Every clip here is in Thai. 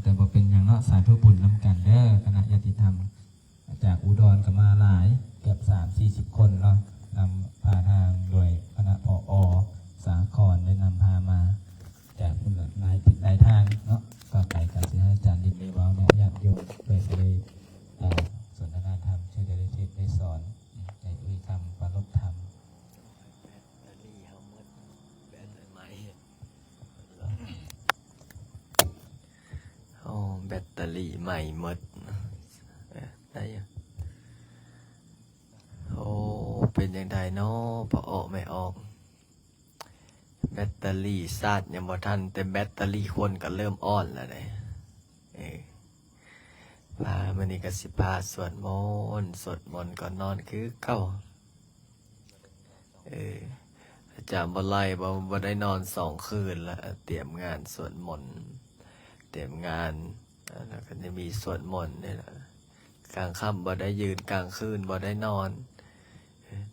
แต่บ่เป็นอย่างเนาะสาธุบุญนำกันเด้อคณะญาติธรรมจากอุดรก็มาหลายเกือบ30-40 คนเนาะนำพาทางโดยคณะผอ.สาครได้นำพามาจากคุณหลายทิศหลายทางเนาะก็ไปกับสิให้อาจารย์ดินได้เว้าแนะญาติโยมเพื่อจะได้สนทนาธรรมเชื่อจะได้เทศได้สอนได้เอ่ยคำประลบธรรมแบตเตอรี่ใหม่หมดได้ยังโอ้เป็นยังไงเนาะพอออกไม่ออกแบตเตอรี่ซาดยังบ่ทันแต่แบตเตอรี่คนก็เริ่มอ่อนแล้วเนี่ยพามันนี่ก็สิพาสวดมนต์ก่อนนอนคือเก้าอาจารย์บ่ไล่บ่ได้นอน2 คืนแล้วเตรียมงานสวดมนต์เตรียมงานแล้วก็จะมีสวดมนต์นี่แหละกลางค่ำบ่ได้ยืนกลางคืนบ่ได้นอน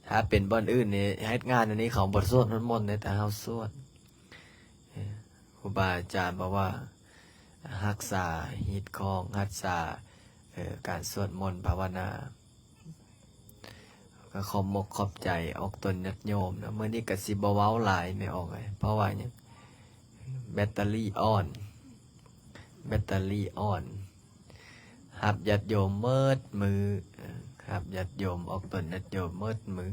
ถ้าเป็นบ่อนอื่นนี่ให้งานอันนี้เขาบ่สวดมนต์แต่เฮาสวดครูบาอาจารย์บอกว่ารักษาหิตของรักษาการสวดมนต์ภาวนาก็ขอบมกขอบใจออกตนญาติโยมนะเมื่อนี้ก็สิบ่เว้าหลายไม่ออกเลยเพราะว่าเนี่ยแบตเตอรี่อ่อนหับญาติโยมเมิดมือหับญาติโยมออกตนญาติโยมเมิดมือ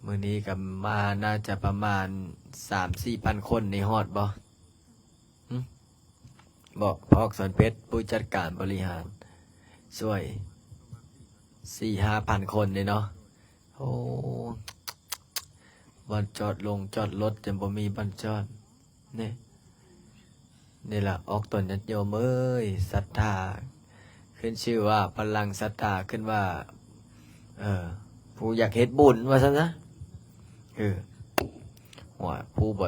มื้อนี้ก็มาน่าจะประมาณ 3-4 พันคนในฮอดบ่บอกพอกสอนเพชรผู้จัดการบริหารช่วย 4-5 พันคนเลยเนาะโอ้บ่อนจอดลงจอดรถจนบ่มีบ่อนจอดนี่ล่ะออกตนญาติโยมเอ้ยศรัทธาขึ้นชื่อว่าพลังศรัทธาขึ้นว่าผู้อยากเฮ็ดบุญว่าซั่นนะว่าผู้บ่อ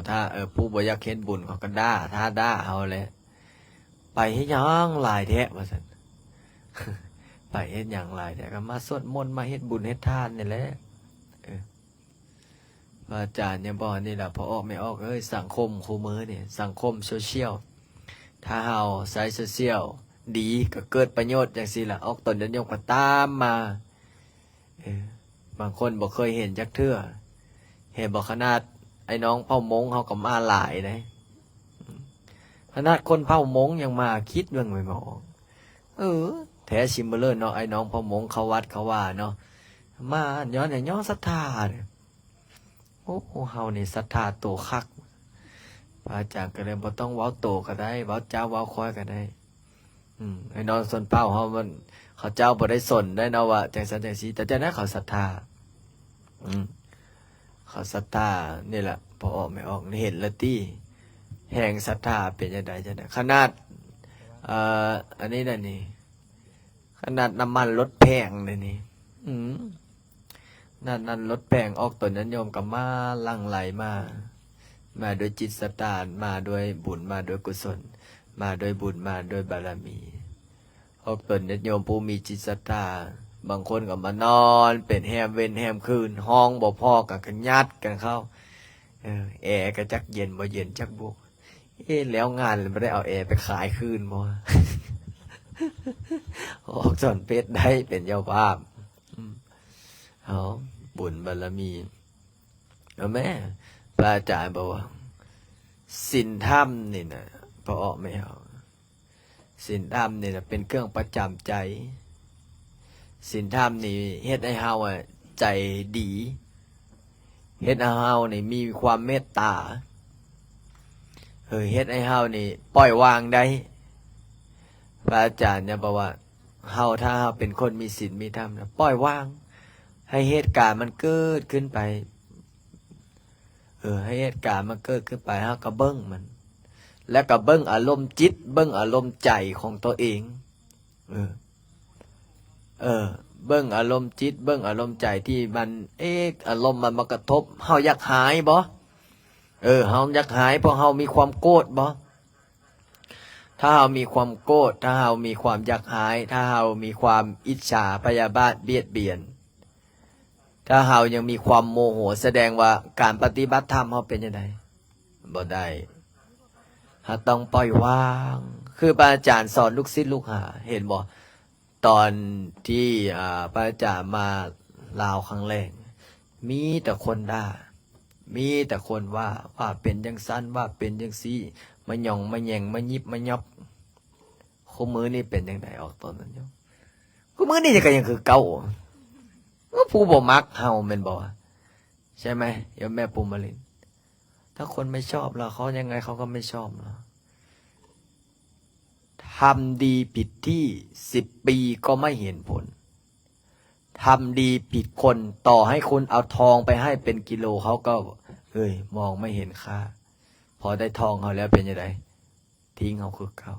ยากเฮ็ดบุญเขาก็ด่าเฮาแหละไปเฮ็ดหยังหลายแท้ว่าซั่น ไปเฮ็ดหยังหลายแท้ก็มาสวดมนต์มาเฮ็ดบุญเฮ็ดทานนี่แหละอาจารย์ยังบอกนี่ล่ะพอออกไม่ออกสังคมคู่มือนี่สังคมโซเชียลถ้าเฮาใช้โซเชียลดีก็เกิดประโยชน์จังซี่ล่ะออกตนญาติโยมก็ตามมาบางคนบ่เคยเห็นจักเทื่อเห็นบ่ขนาดไอ้น้องเผ่ามงเขาก็มาหลายเลยขนาดคนเผ่ามงยังมาคิดเรื่องไม่มองแท้ชิมเบลเลอร์เนาะไอ้น้องเผ่ามงเขาวัดเขาว่าเนาะมาย้อนศรัทธาเนี่ยโอ้เฮานี่ศรัทธาโตคักพระอาจารย์ก็เลยบ่ต้องเว้าโตก็ได้เว้าเจ้าเว้าค่อยก็ได้ไอ้น้องสนเป้าเฮามันเขาเจ้าบ่ได้สนได้เนาะว่าจังซั่นจังซี่แต่จังนั้นเขาศรัทธาเขาศรัทธานี่แหละพอออกไม่ออกเห็นละตี้แห่งศรัทธาเป็นจังได๋ขนาดอันนี้น่ะนี่ขนาดน้ำมันลดแพงเลยนี่นั่นลดแพงออกตนนั้นโยมก็มาหลั่งไหลมาโดยจิตศรัทธามาโดยบุญมาโดยกุศลมาโดยบุญมาโดยบารมีออกตนนั้นโยมผู้มีจิตศรัทธาบางคนก็มานอนเป็นแฮมเว้นแฮมคืนห้องบ่พอกันยัดกันเข้าแอร์ก็จักเย็นบ่เย็นจักบุกแล้วงานเลยไม่ได้เอาแอร์ไปขายคืนบ่ ออกสอนเพชรได้เป็นเจ้าภาพบุญบารมีแม่พระอาจารย์บอกว่าศีลธรรมนี่นะพอออกไม่เอาศีลธรรมนี่นะเป็นเครื่องประจำใจศีลธรรมนี่เฮ็ดให้เฮาใจดีเฮ็ดให้เฮานี่มีความเมตตาเฮ็ดให้เฮานี่ปล่อยวางได้พระอาจารย์เนี่ยบอกว่าเฮาถ้าเฮาเป็นคนมีศีลมีธรรมนะปล่อยวางให้เหตุการณ์มันเกิดขึ้นไปให้เหตุการณ์มันเกิดขึ้นไปเฮาก็เบิ่งมันแล้วก็เบิ่งอารมณ์จิตเบิ่งอารมณ์ใจของตัวเองเบิ่งอารมณ์จิตเบิ่งอารมณ์ใจที่มันอารมณ์มันมากระทบเฮาอยากหายบ่เฮาอยากหายเพราะเฮามีความโกรธบ่ถ้าเฮามีความโกรธถ้าเฮามีความอยากหายถ้าเฮามีความอิจฉาพยาบาทเบียดเบียนถ้าเฮายังมีความโมโหแสดงว่าการปฏิบัติธรรมเฮาเป็นจังไดบ่ได้เฮาต้องปล่อยวาง คือพระอาจารย์สอนลูกศิษย์ลูกหาเห็นบ่ตอนที่พระอาจารย์มาลาวครั้งแรกมีแต่คนด่ามีแต่คนว่าเป็นจังสั้นว่าเป็นจังซี่มาหย่องมาแยงมายิบมายับคู่มือนี่เป็นจังไดออกตอนนั้นโยมคู่มือนี่ก็ยังคือเก่าก็ผู้บ่มักเฮาแม่นบ่ใช่ไหมโยมแม่ปุมมาลินถ้าคนไม่ชอบเราเขายังไงเขาก็ไม่ชอบเราทำดีผิดที่10 ปีก็ไม่เห็นผลทำดีผิดคนต่อให้คุณเอาทองไปให้เป็นกิโลเขาก็มองไม่เห็นค่าพอได้ทองเขาแล้วเป็นยังไงทิ้งเขาคือเขา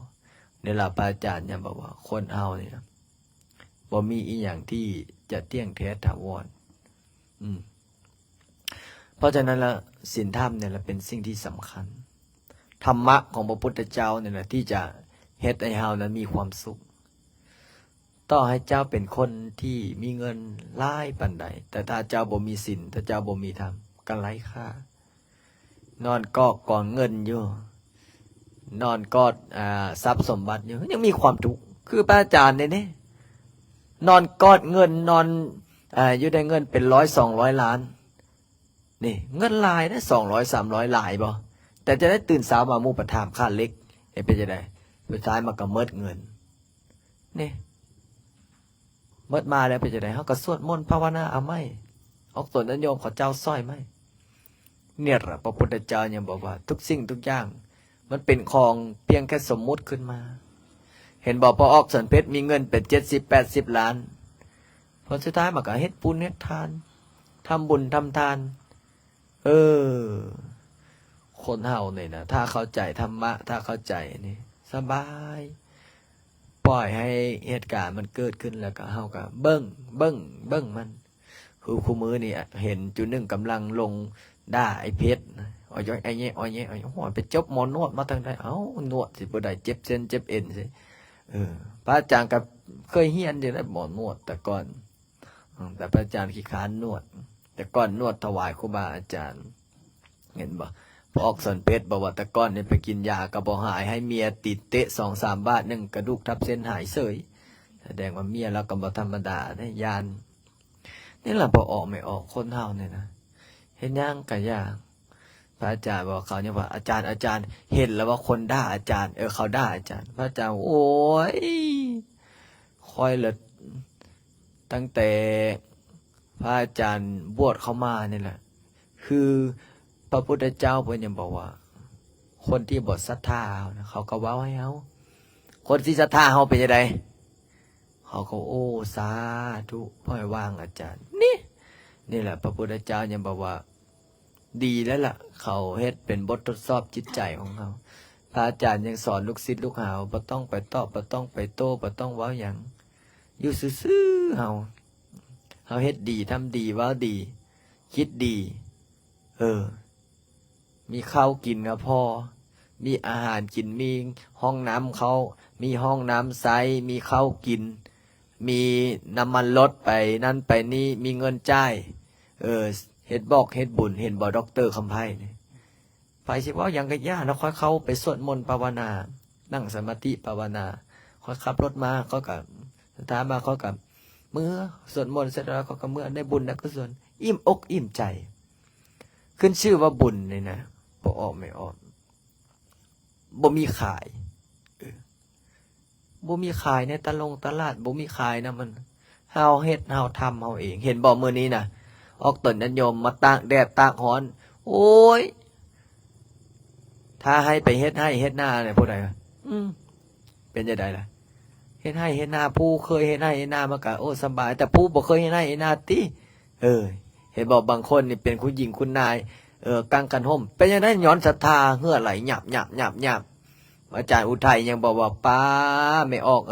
เนี่ยล่ะพระอาจารย์เนี่ยบอกว่าคนเอาเนี่ยบ่มีอีอย่างที่จะเที่ยงแท้ถาวรเพราะฉะนั้นละศีลธรรมเนี่ยเป็นสิ่งที่สำคัญธรรมะของพระพุทธเจ้าเนี่ยแหละที่จะเฮ็ดให้เฮานั้นมีความสุขต่อให้เจ้าเป็นคนที่มีเงินหลายปานใดแต่ถ้าเจ้าบ่มีศีลถ้าเจ้าบ่มีธรรมก็ไร้ค่านอนกอดเงินอยู่นอนกอดทรัพย์สมบัติอยู่ยังมีความทุกข์คือพระอาจารย์เนี่ยนอนกอดเงินนอนอยู่ได้เงินเป็น100-200 ล้านนี่เงินลายนะ200-300หลายบ่แต่จะได้ตื่นเช้ามามุปถามค่าเล็กเป็นจะได้สุดท้ายมาก็เมิดเงินนี่เมิดมาแล้วเป็นจะได้เขาก็สวดมนต์ภาวนาเอาไหมออกตนนั้นโยมเขาเจ้าสร้อยไหมเนี่ยพระพุทธเจ้ายังบอกว่าทุกสิ่งทุกอย่างมันเป็นของเพียงแค่สมมุติขึ้นมาเห็นบอกพอออกสวนเพชรมีเงินเป็น70-80 ล้านพอสุดท้ายมาก็เฮ็ดบุญเฮ็ดทานทำบุญทำทานคนเฮาเนี่ยนะถ้าเข้าใจธรรมะถ้าเข้าใจนี่สบายปล่อยให้เหตุการณ์มันเกิดขึ้นแล้วก็เฮาก็เบิ้งมันคือคู่มือนี่เห็นจุดหนึ่งกำลังลงด่าไอ้เพชรอ้อยไอ้เงี้ยหัวไปจบหมอนวดมาทางใดนวดสิบ่ได้เจ็บเส้นเจ็บเอ็นสิพระอาจารย์ก็เคยเฮียนอยู่แล้วหมอนวดแต่ก่อนแต่พระอาจารย์ขี้ค้านนวดแต่ก่อนนวดถวายครูบาอาจารย์เห็นบ่พอออกสนเพชรบอกว่าแต่ก่อนเนี่ยไปกินยากระบอกหายให้เมียติดเตะ2-3 บาท1กระดูกทับเส้นหายเสยแสดงว่าเมียเราก็บ่ธรรมดาเนี่ยยานนี่แหละพอออกไม่ออกคนเฮาเนี่ยนะเห็นย่างกะย่างพระอาจารย์บอกเขาเนี่ยว่าอาจารย์เห็นแล้วว่าคนด่าอาจารย์เขาด่าอาจารย์พระอาจารย์โอ้ยคอยเลยตั้งแต่พระอาจารย์บวชเข้ามาเนี่ยแหละคือพระพุทธเจ้าเพิ่นยังบอกว่าคนที่บ่ศรัทธาเขาก็เว้าให้เฮาคนที่ศรัทธาเฮาเป็นจังไดเขาก็โอ้สาธุปล่อยวางอาจารย์นี่แหละพระพุทธเจ้ายังบอกว่าดีแล้วล่ะเขาเฮ็ดเป็นบททดสอบจิตใจของเขาพระอาจารย์ยังสอนลูกศิษย์ลูกหาบ่ต้องไปตอบบ่ต้องไปโต้บ่ต้องเว้าหยังอยู่ซื่อๆเฮาเฮ็ดดีทำดีเว้าดีคิดดีมีข้าวกินก็พอมีอาหารกินมีห้องน้ำเขามีห้องน้ำใช้มีข้าวกินมีน้ำมันรถไปนั่นไปนี่มีเงินจ่ายเฮ็ดบอกเฮ็ดบุญเห็นบ่ด็อกเตอร์คำไพ่นี่ไปสิว่าอย่างกะย่าแล้วค่อยเข้าไปสวดมนต์ภาวนานั่งสมาธิภาวนาค่อยขับรถมาเขาก็สถานมาเขาก็เมื่อสวดมนต์เสร็จแล้วเขาก็เมื่อได้บุญได้กุศลอิ่มอกอิ่มใจขึ้นชื่อว่าบุญนี่นะบ่ออกไม่ออกบ่มีขายบ่มีขายในตลาดบ่มีขายนะมันเฮาเฮ็ดเฮาทำเฮาเองเห็นบ่มื้อนี้น่ะออกต้นนันโยมมาตากแดดตากร้อนโอ้ยถ้าให้ไปเฮ็ดให้เฮ็ดหน้าเนี่ยผู้ใดเป็นจังไดล่ะเฮ็ดให้เฮ็ดหน้าผู้เคยเฮ็ดให้เฮ็ดหน้ามาก็โอ้สบายแต่ผู้บ่เคยเฮ็ดให้เฮ็ดหน้าติเห็นบอกบางคนนี่เป็นคุณหญิงคุณนายกังกันห่มเป็นยังไงย้อนศรัทธาเหื่อไหลหยับอาจารย์อุทัยยังบอกว่าป้าไม่ออก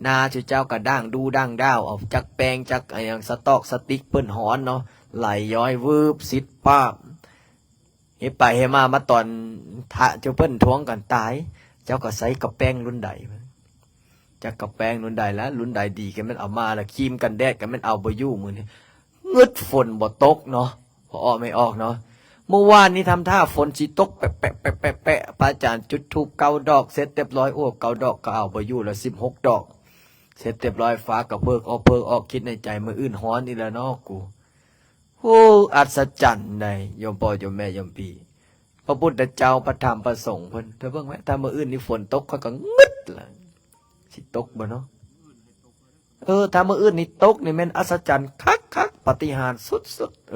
นาชื่อเจ้ากระด้างดูดังด้าวออกจักแปลงจักอย่างสตอกสติ๊กเปิ้นหอนเนาะไหลย้อยวืบสิดป้าเฮ็ดไปเฮ็ดมาตอนทะเจ้าเปิ้นท้วงกันตายเจ้าก็ใส่กระแป้งรุ่นใดจักกระแป้งรุ่นใดแล้วรุ่นใดดีกันมันเอามาแล้วครีมกันแดดกันมันเอาบ่อยู่มื้อนี้งึดฝนบ่ตกเนาะพอออกไม่ออกเนาะ เมื่อวานนี้ทำท่าฝนสิตกแปะแปะแปะแปะแปะพระอาจารย์จุดธูป9 ดอกเสร็จเรียบร้อยโอ้9 ดอกก็เอาไปอยู่ละ16 ดอกเสร็จเรียบร้อยฟ้ากับเพิกออกคิดในใจมืออื่นฮ้อนอีแล้วเนาะกูโอ้อัศจรรย์ในโยมพ่อโยมแม่โยมพี่พระพุทธเจ้าพระธรรมพระสงฆ์เพิ่นเธอเบิ่งไหมถ้ามืออื่นนี่ฝนตกเขาก็งึดล่ะสิตกบ่เนาะถ้ามืออื่นนี่ตกนี่แม่นอัศจรรย์คักปาฏิหาริย์สุดๆ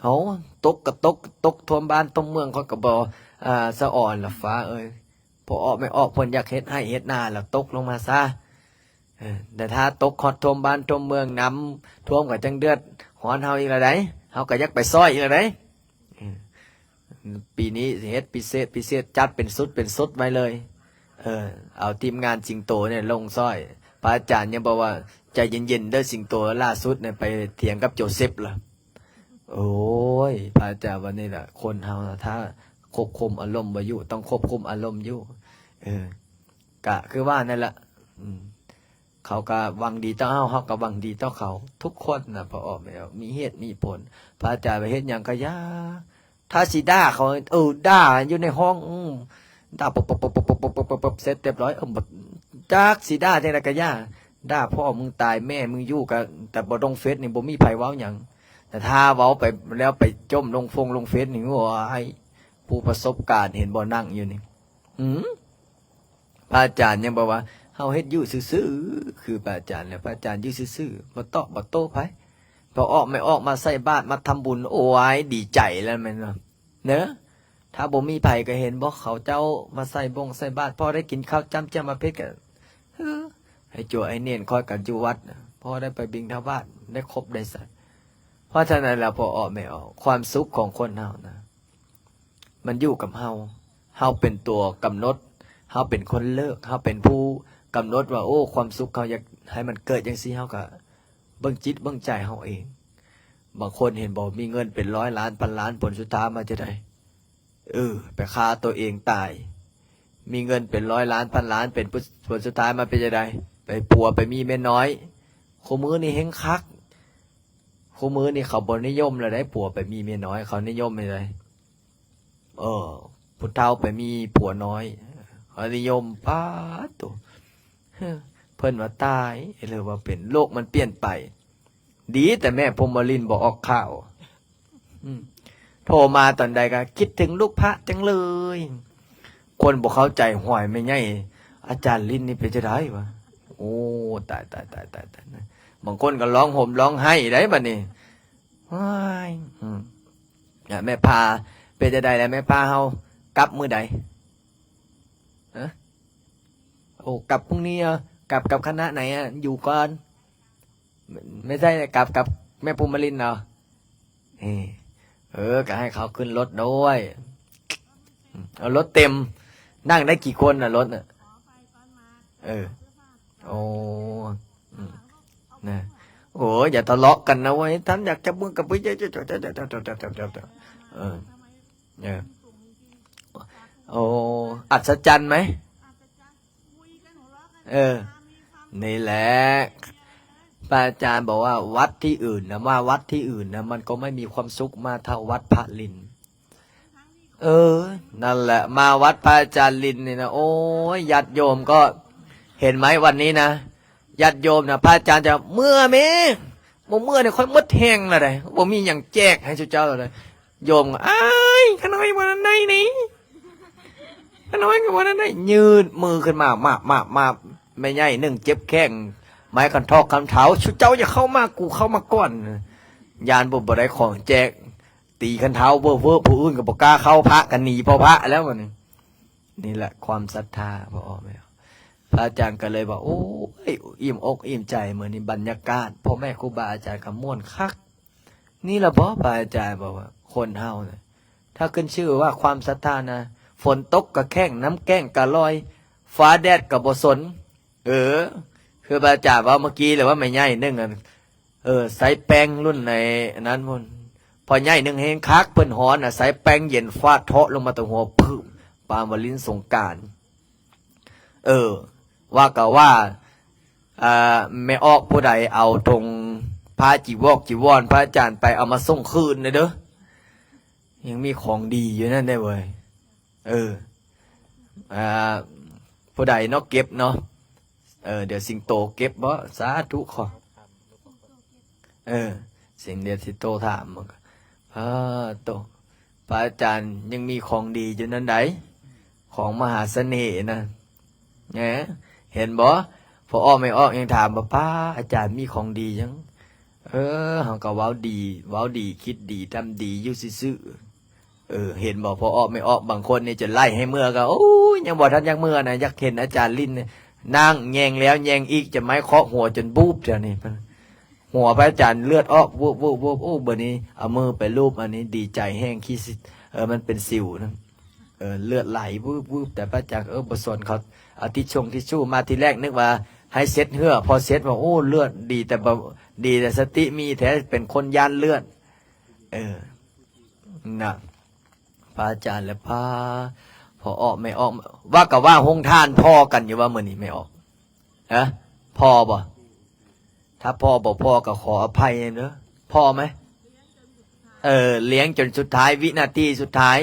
เอาตกก็ตกท่วมบ้านท่วมเมืองเขาก็บ่สะอ่อนล่ะฟ้าเอ้ยพอออกไม่ออกเพิ่นอยากเฮ็ดให้เฮ็ดนาแล้วตกลงมาซะแต่ถ้าตกฮอดท่วมบ้านท่วมเมืองน้ำท่วมก็จังเดือดฮ้อนเฮาอีกแล้วได้เฮาก็อยากไปซอยอีกแล้วได้ปีนี้เฮ็ดพิเศษจัดเป็นสุดไว้เลยเอาทีมงานสิงโตเนี่ยลงซอยพระอาจารย์ยังบอกว่าใจเย็นๆเด้อสิงโตล่าสุดเนี่ยไปเถียงกับโจเซฟล่ะโอ้ยพระอาจารย์วันนี้แหละคนเฮาถ้าควบคุมอารมณ์บ่อยู่ต้องควบคุมอารมณ์อยู่กะคือว่านั่นแหละเขาก็หวังดีต่อเฮาก็หวังดีต่อเขาทุกคนน่ะพอออกแล้วมีเหตุมีผลพระอาจารย์ไปเฮ็ดหยังก็อย่าถ้าสิด่าเขาด่าอยู่ในห้องด่าปบเสร็จเรียบร้อยจากสิด่าจังได๋ก็ย่าด่าพ่อมึงตายแม่มึงอยู่กับแต่บ่ลงเฟซนี่บ่มีไผเว้าหยังแต่ถ้าเว้าไปแล้วไปจมลงเฟซนี่โอ้ยผู้ประสบการณ์เห็นบ่นั่งอยู่นี่พระอาจารย์ยังบอกว่าเฮาเฮ็ดอยู่ซื่อๆคือพระอาจารย์แล้วพระอาจารย์อยู่ซื่อๆบ่ตอบบ่โต้ไผพอออกไม่ออกมาใส่บาตรมาทำบุญโอ้ยดีใจแล้วแม่นเนาะถ้าบ่มีไผก็เห็นบ่เขาเจ้ามาใส่ใส่บาตรพอได้กินข้าวจ้ำมาเพชรก็ให้จั่วไอ้เนียนคอยกันอยู่วัดพอได้ไปบิณฑบาตได้ครบได้สัตว์เพราะฉะนั้นแล้วพอออกไม่ออกความสุขของคนเฮานะมันอยู่กับเฮาเป็นตัวกำหนดเฮาเป็นคนเลิกเฮาเป็นผู้กำหนดว่าโอ้ความสุขเขาอยากให้มันเกิดจังซี่เฮาก็เบิ่งจิตเบิ่งใจเฮาเองบางคนเห็นบอกมีเงินเป็น100 ล้านพันล้านผลสุดท้ายมาจะได้ไปฆ่าตัวเองตายมีเงินเป็น100 ล้านพันล้านเป็นผลสุดท้ายมาเป็นจะได้ไปปัวไปมีเมียน้อยคู่มือนี่เฮงคักคู่มือนี่เขาบ่นิยมแล้วได้ปัวไปมีเมียน้อยเขานิยมเลยผู้เฒ่าไปมีผัวน้อยเขานิยมป้าตัวเพิ่นว่าตายหรือว่าเป็นโลกมันเปลี่ยนไปดีแต่แม่พรหมลินบอกออกข่าวโทรมาตอนใดก็คิดถึงลูกพระจังเลยคนบอกเข้าใจห่วยไม่ไงอาจารย์ลินนี่เป็นจะได้วะโอ้ตายบางคนก็ร้องห่มร้องไห้ได้บัดนี้ว้ายแม่พาเป็นจะได้แล้วแม่พาเฮากลับมื้อใดกลับพรุ่งนี้กลับกับคณะไหนอยู่ก่อนไม่ใช่กลับกับแม่ภูมิลินเนาะก็ให้เขาขึ้นรถด้วยเอารถเต็มนั่งได้กี่คนรถโอ้นะโอ้อย่าทะเลาะกันนะเว้ยท่านอยากจะมึงกับพี่โอ้อัศจรรย์ไหมนี่แหละพระอาจารย์บอกว่าวัดที่อื่นนะวัดที่อื่นนะมันก็ไม่มีความสุขมาเท่าวัดพระลินนั่นแหละมาวัดพระอาจารย์ลินนี่นะโอ้ยญาติโยมก็เห็นไหมวันนี้นะญาติโยมนะพระอาจารย์จะเมื่อเนี่ยค่อยมดแห้งละเลยบ่มีอย่างแจกให้เจ้าเลยโยมอ้ายขน้อยวันไหนนี่ขน้อยวันไหนยืดมือขึ้นมาไม่ใหญ่หนึ่งเจ็บแข้งไม้กันทอกคำเท้าชุดเจ้าจะเข้ามากูเข้ามาก่อนยานบ่ได้ของแจกตีกันเท้าเว่อผู้อื่นกับปกล้าเข้าพระกันหนีพอพระแล้วมันนี่แหละความศรัทธาพอออกไหมพระอาจารย์ก็เลยบอกโอ้ยอิ่มอกอิ่มใจเหมือนในบรรยากาศพ่อแม่ครูบาอาจารย์กับม่วนคักนี่แหละเพราะพระอาจารย์บอกว่าคนเฮาเนี่ยถ้าขึ้นชื่อว่าความศรัทธานะฝนตกกะแข้งน้ำแก้งกะลอยฟ้าแดดกะบ่สนคือพระอาจารย์ว่าเมื่อกี้เลยว่าไม่ใหญ่นึ่งใส่แป้งรุ่นในนั้นมันพอใหญ่นึ่งเฮงคักเปิ้นฮ้อนใส่แป้งเย็นฟาดเทาะลงมาตรงหัวพึ่งปามวลินสงกรานต์ว่าก็ว่าไม่ออกผู้ใดเอาตรง พาจีวรพระอาจารย์ไปเอามาส่งคืนเลยเด้อยังมีของดีอยู่นั่นได้เว้ยผู้ใดเนาะเก็บเนาะเดี๋ยวสิงโตเก็บบ่สาธุขอสิ่งเดียวสิโตถามมันโตพระอาจารย์ยังมีของดีอยู่นั่นไดของมหาเสน่ห์นะเนี่ยเห็นบ่พอออกไม่ออกยังถามว่าป้าอาจารย์มีของดียังเขาก็เว้าดีคิดดีทำดีอยู่ซื่อเห็นบอกพอออกไม่ออกบางคนนี่จะไล่ให้เมื่อก็โอ้ยยังบอกท่านยังเมื่อนะอยากเห็นอาจารย์ลิ้นนั่งแยงแล้วแยงอีกจะไม้เคาะหัวจนบูบเจ้านี่หัวพระอาจารย์เลือดออกวูบโอ้เบอร์นี้เอามือไปรูปอันนี้ดีใจแห้งขี้มันเป็นสิวนะเลือดไหลวูบแต่พระอาจารย์บทสนเขาเอาทิชชู่มาทีแรกนึกว่าให้เซ็ตเหือพอเซ็ตว่าโอ้เลือดดีแต่สติมีแท้เป็นคนย่านเลือดนะพระอาจารย์และพอออกไม่ออกว่ากับว่าหงทานพ่อกันอยู่ว่ามือนี้ไม่ออกพ่อบ่ถ้าพ่อบอกพ่อก็ขออภัยเนอะพ่อไหมเลี้ยงจนสุดท้ายวินาทีสุดท้าย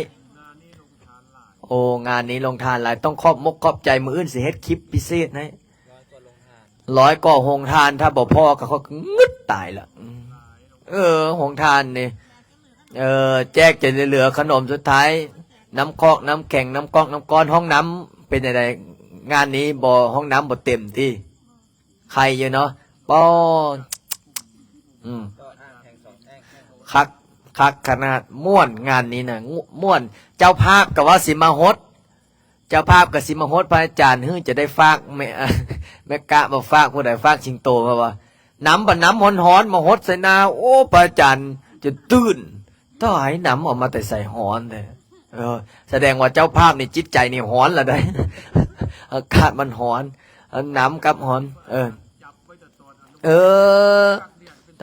โอ้งานนี้ลงทานหลายต้องขอบใจมืออื่นสิเฮ็ดคลิปพิเศษนะ100ก็หงทานถ้าบอกพ่อก็เขางึดตายละหงทานนี่แจกจะเหลือขนมสุดท้ายน้ำคอกน้ำแข็งน้ำก๊อกน้ำก้อนห้องน้ำเป็นอะไรงานนี้บ่ห้องน้ำบ่เต็มที่ใครอยู่เนาะป้อนคักขนาดม่วนงานนี้นะม่วนเจ้าภาพกับว่าสิมาฮดเจ้าภาพกับสิมาฮดพระอาจารย์จะได้ฝากแม่กะมาฝากผู้ใดฝากชิงโตมาว่าน้ำฮ้อนมาฮดใส่นาโอ้พระอาจารย์จะตื่นต้องให้น้ำออกมาแต่ใส่ฮ้อนเลยแสดงว่าเจ้าภาพนี่จิตใจนี่ฮ้อนละได้อากาศมันฮ้อนน้ำกับฮ้อน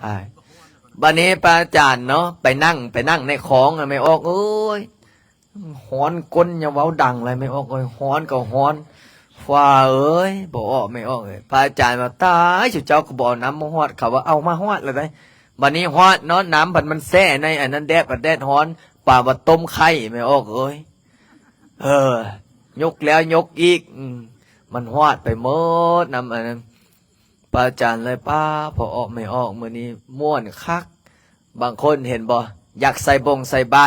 ตายบัดนี้พระอาจารย์เนาะไปนั่งในของไม่ออกเอ้ยฮ้อนก้นอย่าเว้าดังเลยไม่ออกเลยฮ้อนก็ฮ้อนฟ้าเอ้ยบอกออกไม่ออกเลยพระอาจารย์มาตายเจ้าก็บอกน้ำมาฮอดเขาว่าเอามาฮอดเลยได้บัดนี้ฮอดเนาะน้ำมันแซ่ในอันนั้นแดดฮ้อนป่าว่าต้มไข่ไม่ออกเอ้ยยกแล้วยกอีกมันฮอดไปหมดน้ำอันนั้นพระอาจารย์เลยป้าพอออกไม่ออกมื้อนี้ม่วนคักบางคนเห็นบ่อยากใส่บา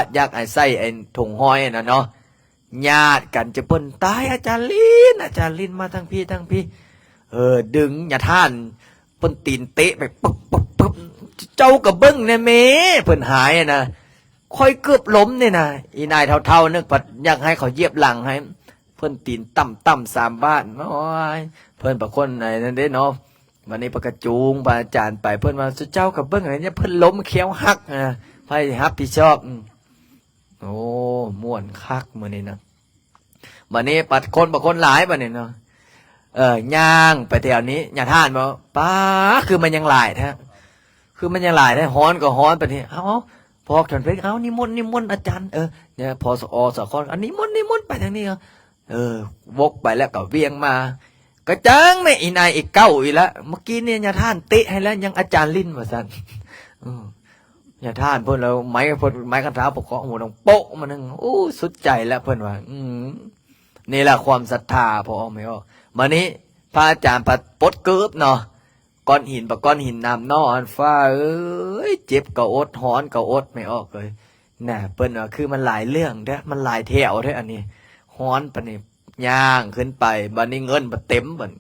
ตรอยากใส่ถุงห้อยน่ะเนาะญาติกันจะเปิ้นตายอาจารย์ลิ้นมาทั้งพี่ดึงอย่าท่านเปิ้นตีนเตะไปปึ๊บเจ้าก็เบิ่งแน่แม่เพิ่นหายน่ะค่อยเกือบล้มนี่น่ะอีนายเท่าๆนึกปัดอยากให้เขาเหยียบหลังให้เพิ่นตีนต่ำ3บาทโอ้ยเพิ่นประคนไหนนั่นเด้เนาะวันนี้ประกจูงพระอาจารย์ไปเพื่อนว่าเจ้ากับเบิ้งอะไรเนี่ยเพื่อนล้มเขี้ยวหักนะให้ฮับพี่ชอบโอ้ม่วนคักมือนี้นะวันนี้ปัดคนหลายวันนี้เนาะย่างไปแถวนี้อย่าท่านบอกป้าคือมันยังหลายแท้คือมันยังหลายแท้ฮ้อนก็ฮ้อนไปนี่เอาพอฉันไปเอานิมนต์อาจารย์เนี่ยพอสคอันนิมนต์ไปทางนี้วกไปแล้วก็เวียงมากระจังเนี่ยอีนายอีกเก้าอีแล้วเมื่อกี้เนี่ยญาท่านเตะให้แล้วยังอาจารย์ลิ้นมาสั่นญาท่านเพื่อนเราไม้กระถาปกครองหัวตรงโป๊ะมันนึงโอ้สุดใจแล้วเพื่อนว่านี่แหละความศรัทธาพอไม่ออกมานี้พระอาจารย์ปัดปดเกิบเนาะก้อนหินน้ำนอนฟ้าเจ็บก็อดฮ้อนก็อดไม่ออกเลยน่ะเปิ้นว่าคือมันหลายเรื่องเด้อมันหลายแถวเด้ออันนี้ฮ้อนปะนี่ย่างขึ้นไปบัดนี้เงินมาเต็มบัด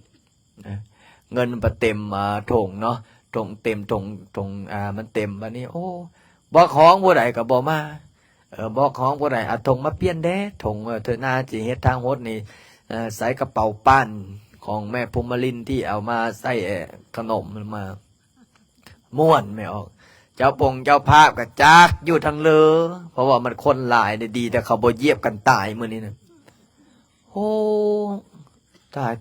เงินมาเต็มถุงเนาะถุงเต็มถุงมันเต็มบัดนี้โอ้บอกของผู้ใดก็บ่มาบอกของผู้ใดถุงมาเปลี่ยนเด้ถุงเธอหน้าจีเฮ็ดทางโฮดนี่ใส่กระเป๋าปั้นของแม่ภูมิลินที่เอามาใส่ขนมมาม่วนไม่ออกเจ้าภาพกับจักอยู่ทางเลอเพราะว่ามันคนหลายดีแต่เขาบ่เยียบกันตายมื้อนี้นะโอ้ตาย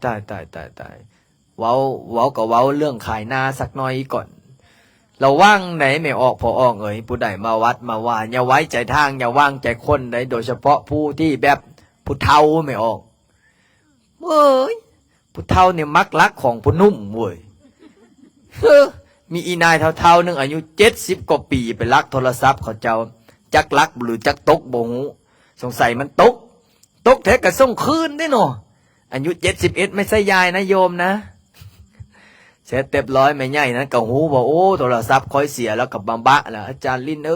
เว้าก็เว้าเรื่องขายนาสักหน่อยก่อนเราว่างไหนไม่ออกพอออกผู้ใดมาวัดมาว่าอย่าไว้ใจทางอย่าว่างใจคนใดโดยเฉพาะผู้ที่แบบผู้เฒ่าไม่ออกผู้เฒ่าเนี่ยมักลักของผู้นุ่มเว้ย มีอีนายเท่าๆนึงอายุ70 กว่าปีไปลักโทรศัพท์เขาเจ้าจักลักหรือจักตกบ่ฮู้สงสัยมันตกแท้ก็ส่งคืนได้เนาะอายุ71ไม่ใช่ยายนะโยมนะเสร็จเรียบร้อยแม่ใหญ่นั้นก็ฮู้ว่าโอ้โทรศัพท์ค่อยเสียแล้วกับบำบะแล้วอาจารย์ลินเ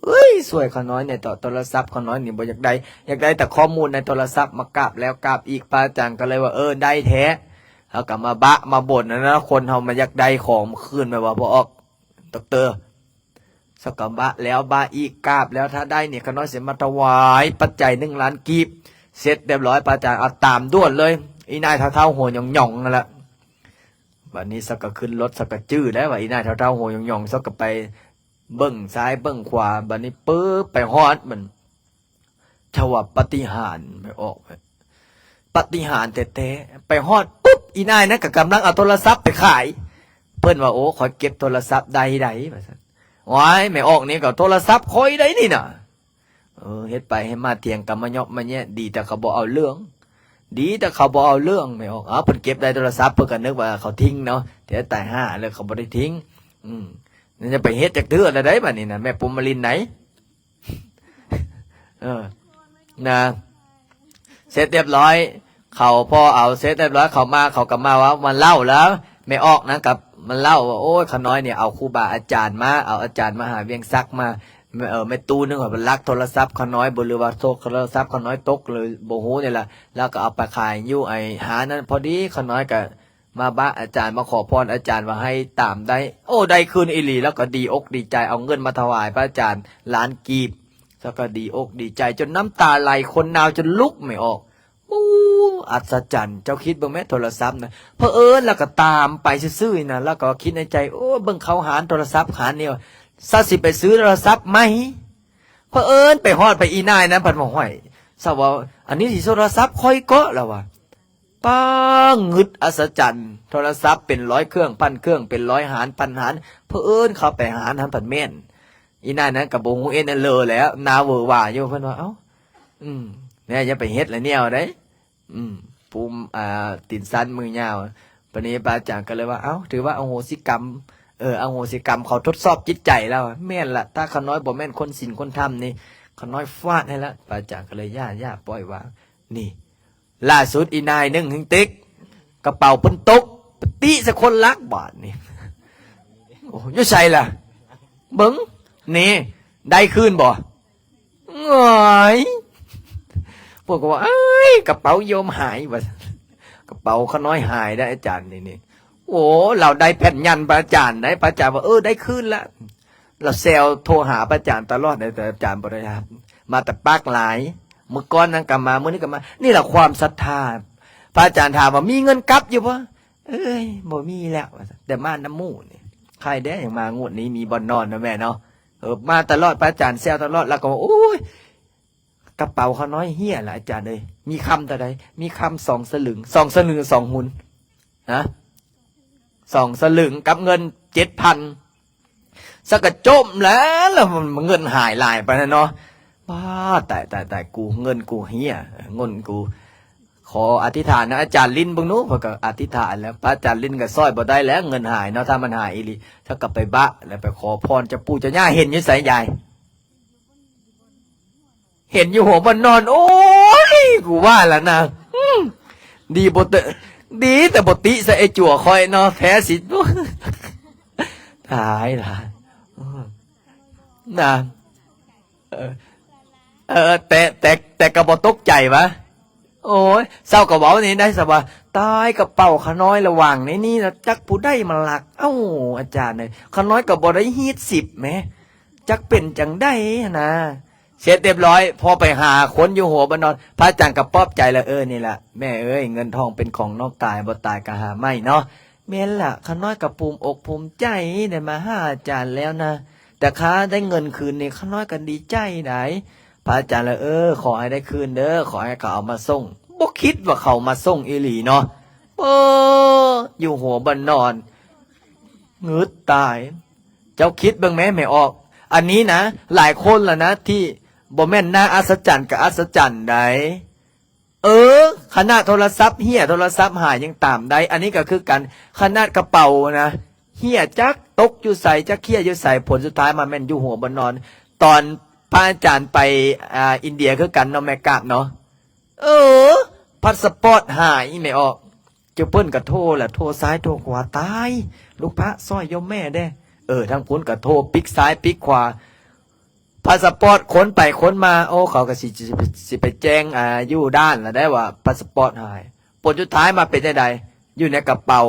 อ้ยสวยเขาน้อยเนี่ยต่อโทรศัพท์เขาน้อยนี่บ่อยากได้แต่ข้อมูลในโทรศัพท์มากราบแล้วกราบอีกพระอาจารย์ก็เลยว่าได้แท้เขาก็มาบะมาบ่นนะคนเฮามาอยากได้ของคืนไปว่าบ่ออกดอกเตอร์สักกะบะแล้วบะอีกกราบแล้วถ้าได้เนี่ยเขาน้อยสิมาถวายปัจจัย1 ล้านกีบเสร็จเรียบร้อยพระอาจารย์เอาตามด่วนเลยอีนายเท่าๆหัวหย่องๆนั่นแหละบัดนี้สักก็ขึ้นรถสักก็จื้อแล้วว่าอีนายเท่าๆหัวหย่องๆสักก็ไปเบิ่งซ้ายเบิ่งขวาบัดนี้ปึ๊บไปฮอดมันชาวปฏิหารย์ไปออกไปปฏิหารย์แท้ๆไปฮอดปุ๊บอีนายนั้นก็กำลังเอาโทรศัพท์ไปขายเพิ่นว่าโอ้ขอเก็บโทรศัพท์ใดว่าซั่นว้ายไม่ออกนี่ก็โทรศัพท์คอยได้นี่น่ะเฮ็ดไปให้มาเถียงกันมาเยาะมาแยะดีแต่เขาบ่เอาเรื่องดีแต่เขาบ่เอาเรื่องไม่ออกเพิ่นเก็บได้โทรศัพท์เพิ่นก็นึกว่าเขาทิ้งเนาะแต่ตายห่าเลยเขาบ่ได้ทิ้งนั่นจะไปเฮ็ดจักเทื่อละได้บัดนี้น่ะแม่ปุมมาลินไหนนะเสร็จเรียบร้อยเขาพอเอาเสร็จเรียบร้อยเขามาเขาก็มาว่ามันเล่าแล้วไม่ออกนะกับมันเล่าว่าโอ้ยขาน้อยเนี่ยเอาครูบาอาจารย์มาเอาอาจารย์มาหาเวียงซักมาไม่ตู้นึงว่ามันลักโทรศัพท์ขาน้อยบ่หรือว่าโทรศัพท์ขาน้อยตกเลยบ่ฮู้นี่ล่ะแล้วก็เอาไปขายอยู่ไอ้หานั้นพอดีขาน้อยก็มาบ้าอาจารย์มาขอพรอาจารย์ว่าให้ตามได้โอ้ได้คืนอีหลีแล้วก็ดีอกดีใจเอาเงินมาถวายพระอาจารย์ล้านกีบแล้วก็ดีอกดีใจจนน้ำตาไหลคนนาวจนลุกไม่ออกอัศจรรย์เจ้าคิดบ้างไหมโทรศัพท์นะเผอิญแล้วก็ตามไปซื่อๆนะแล้วก็คิดในใจโอ้เบิ่งเขาหารโทรศัพท์หารเนี่ยซะสิไปซื้อโทรศัพท์ไหมเผอิญไปฮอดไปอีนายนั้นพันบอกห้อยทราบว่าอันนี้สิโทรศัพท์ค่อยเกาะแล้วว่ะป้างึดอัศจรรย์โทรศัพท์เป็น100 เครื่องพันเครื่องเป็น100 หารพันหารเผอิญเขาไปหารพันแม่นอีนายนั้นกับบ่ฮู้เลอแล้วนาเวอร์ว่าอยู่เพิ่นว่าเอ้าเนี่ยอย่าไปเฮ็ดละแนวได้ภูมิตินสันมือยาวปนี้พระอาจารย์ก็เลยว่าเอ้าถือว่าอโหสิกรรมอโหสิกรรมเขาทดสอบจิตใจแล้วแม่นละถ้าขาน้อยบ่แม่นคนศีลคนธรรมนี่ขาน้อยฟาดให้ละพระอาจารย์ก็เลยย่าปล่อยวางนี่ล่าสุดอีนายนึงหึงติ๊กกระเป๋าเพิ่นตกปฏิสักคนลักบาทนี่โอ้ยใส่ล่ะเบิ่งนี่ได้คืนบ่หงอยพวกก็ว่าเอ้ยกระเป๋าโยมหายว่ะกระเป๋าขาน้อยหายได้อาจารย์นี่โอ้เราได้แผ่นยันพระอาจารย์ได้พระอาจารย์ว่าได้คืนละเราเซลโทรหาพระอาจารย์ตลอดแต่อาจารย์บริหารมาแต่ปากหลายเมื่อก่อนนั่งกลับมาเมื่อนี้กลับมานี่แหละความศรัทธาพระอาจารย์ถามว่ามีเงินกลับอยู่ปะบ่มีแล้วแต่มาน้ำมูนี่ใครได้อย่างมางวดนี้มีบอลนอนนะแม่เนาะมาตลอดพระอาจารย์เซลตลอดแล้วก็โอ้ยกระเป๋าเขาน้อยเฮี้ยแหละอาจารย์เลยมีคำแต่ใดมีคำ2 สลึง2 สลึง2 หุ่นนะ2 สลึงกับเงิน 7,000สักกระจมแล้วมันเงินหายลายไปนะเนาะบ้าแต่กูเงินกูเฮี้ยเงินกูขออธิษฐานนะอาจารย์ลิ้นบึงนู้นพอก็อธิษฐานแล้วพระอาจารย์ลิ้นก็ซ้อยบ่ได้แล้วเงินหายเนาะถ้ามันหายอีหลีถ้ากลับไปบะแล้วไปขอพรจะปู่จะย่าเห็นอยู่ไสยายเห็นอยู่หัวมันนอนโอ้ยกูว่าแล้วนะดีบทดีแต่บทติใส่ไอจั่วคอยเนาะแพ้สิตายละนะแต่กระบอกตกใจวะโอ้ยเศร้ากระบอกนี้ได้สบายตายกระเป๋าขาน้อยระหว่างนี่นะจักผู้ได้มาหลักเอ้าอาจารย์เลยขาน้อยกระบอกได้ฮีด10ไหมจักเป็นจังได้นะเสร็จเรียบร้อยพอไปหาคนอยู่หัวบนนอนพระอาจารย์ก็ปลอบใจแล้วนี่แหละแม่เอ้ยเงินทองเป็นของนอกกายบ่ตายก็หาไม่เนาะเม่นล่ะข้าน้อยกับภูมิอกภูมิใจได้มาหาอาจารย์แล้วนะแต่ข้าได้เงินคืนนี่ข้าน้อยกันดีใจไหนพระอาจารย์แล้วขอให้ได้คืนเด้อขอให้เขาเอามาส่งบ่คิดว่าเขามาส่งอีหลีเนาะอยู่หัวบนนอนงึดตายเจ้าคิดบ้างไหมไม่ออกอันนี้นะหลายคนแล้วนะที่บ่แม่นหน้าอัศจรรย์กับอัศจรรย์ใดขนาดโทรศัพท์เหี้ยโทรศัพท์หายยังตามได้อันนี้ก็คือกันขนาดกระเป๋านะ เฮียจักตกอยู่ใส่จักเฮียอยู่ใส่ผลสุดท้ายมาแม่นอยู่หัวบนนอน ตอนพระอาจารย์ไปอินเดียคือกันเนาะแม่กาบเนาะพาสปอร์ตหายไม่ออกเจ้าเปิ้นก็โทรแหละโทรซ้ายโทรขวาตายลูกพระสร้อยยมแม่ได้ทั้งพ้นก็โทรปิกซ้ายปิกขวาพาสปอร์ตค้นไปค้นมาโอ้เขาก็สิไปแจ้งอยู่ด้านแล้วได้ว่าพาสปอร์ตหายผลสุดท้ายมาเป็นยังไงอยู่ในกระเป๋า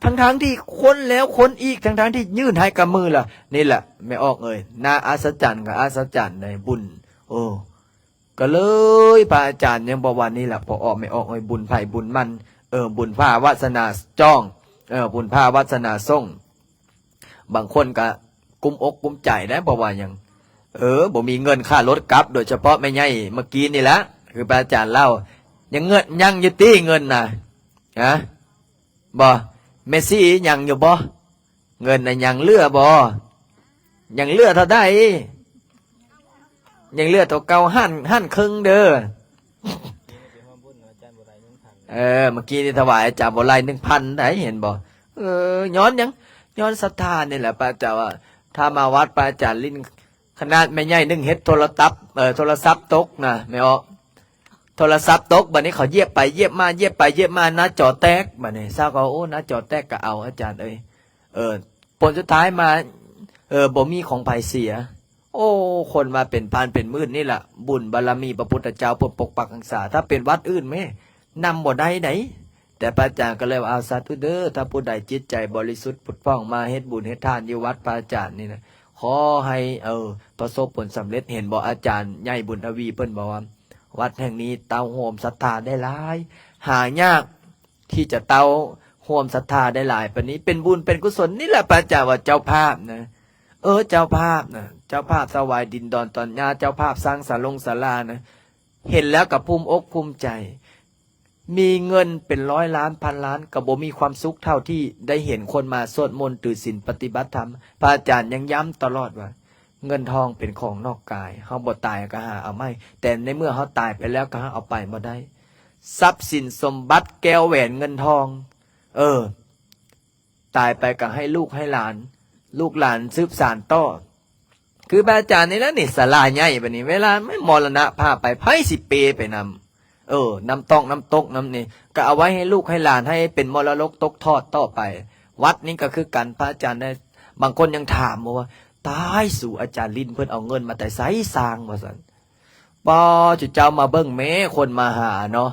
ทั้งที่ค้นแล้วค้นอีกทั้งที่ยื่นให้กับมือล่ะนี่แหละไม่ออกน่าอัศจรรย์กับอัศจรรย์ในบุญก็เลยพระอาจารย์ยังบอกว่านี่แหละพอออกไม่ออกบุญไผ่บุญมันบุญผ้าวาสนาจ้องบุญผ้าวาสนาส่งบางคนก็กุมอกกุมใจนะบอกว่ายังบ่มีเงินค่ารถกลับโดยเฉพาะไม่ใช่เมื่อกี้นี่แหละคือพระอาจารย์เล่ายังเงินยังอยู่ตี้เงินนะบ่เมสซี่ยังอยู่บ่เงินน่ะยังเลือบ่ยังเลือเท่าได้ยังเลือเท่าเก่าหั่นครึ่งเด้อเมื่อกี้นี่ถวายอาจารย์บ่ไล่ 1,000 ได้เห็นบ่ย้อนยังย้อนศรัทธานี่แหละพระอาจารย์ว่าถ้ามาวัดพระอาจารย์ลิ้นขนาดไม่ใหญ่นึ่งเฮ็ดโทรศัพท์ตกนะไม่ออกโทรศัพท์ตกบัดนี้เขาเยียบไปเยียบมาเยียบไปเยียบมานะจอแตกบัดนี้ทราบก็นะจอแตกก็เอาอาจารย์ผลสุดท้ายมาบ่มีของไผเสียคนมาเป็นพันเป็นหมื่นนี่แหละบุญบารมีพระพุทธเจ้าปกปักรักษาถ้าเป็นวัดอื่นไหมนำบ่ได้ไหนแต่พระอาจารย์ก็เลยว่าเอาสาธุเด้อถ้าผู้ใดจิตใจบริสุทธิ์ผุดผ่องมาเฮ็ดบุญเฮ็ดทานอยู่วัดพระอาจารย์นี่นะขอให้ประสบผลสำเร็จเห็นบอกอาจารย์ใหญ่บุญทวีเพิ่นบอกว่าวัดแห่งนี้เตาโฮมศรัทธาได้หลายหายากที่จะเตาโฮมศรัทธาได้หลายปานนี้เป็นบุญเป็นกุศลนี่แหละพระอาจารย์ว่าเจ้าภาพนะเจ้าภาพนะเจ้าภาพสวายดินดอนตอนญาเจ้าภาพสร้างศาลานะเห็นแล้วกับภูมิอกภูมิใจมีเงินเป็นร้อยล้านพันล้านก็บ่มีความสุขเท่าที่ได้เห็นคนมาสวดมนต์ถือศีลปฏิบัติธรรมพระอาจารย์ยังย้ำตลอดว่าเงินทองเป็นของนอกกายเฮาบ่ตายก็หาเอาไม่แต่ในเมื่อเฮาตายไปแล้วก็หาเอาไปบ่ได้ทรัพย์สินสมบัติแก้วแหวนเงินทองตายไปก็ให้ลูกให้หลานลูกหลานสืบสานต่อคือพระอาจารย์นี่แล้วนี่ศาลาใหญ่บัดนี้เวลาไม่มรณะพาไปไผสิเปไปนำน้ำตกน้ำนี่ก็เอาไว้ให้ลูกให้หลานให้เป็นมรดกตกทอดต่อไปวัดนี้ก็คือกันพระอาจารย์ได้บางคนยังถามว่าตายสู่อาจารย์ลิ้นเพื่อนเอาเงินมาแต่ไสสร้างว่าซั่นจุเจ้ามาเบิ่งแม่คนมาหาเนาะ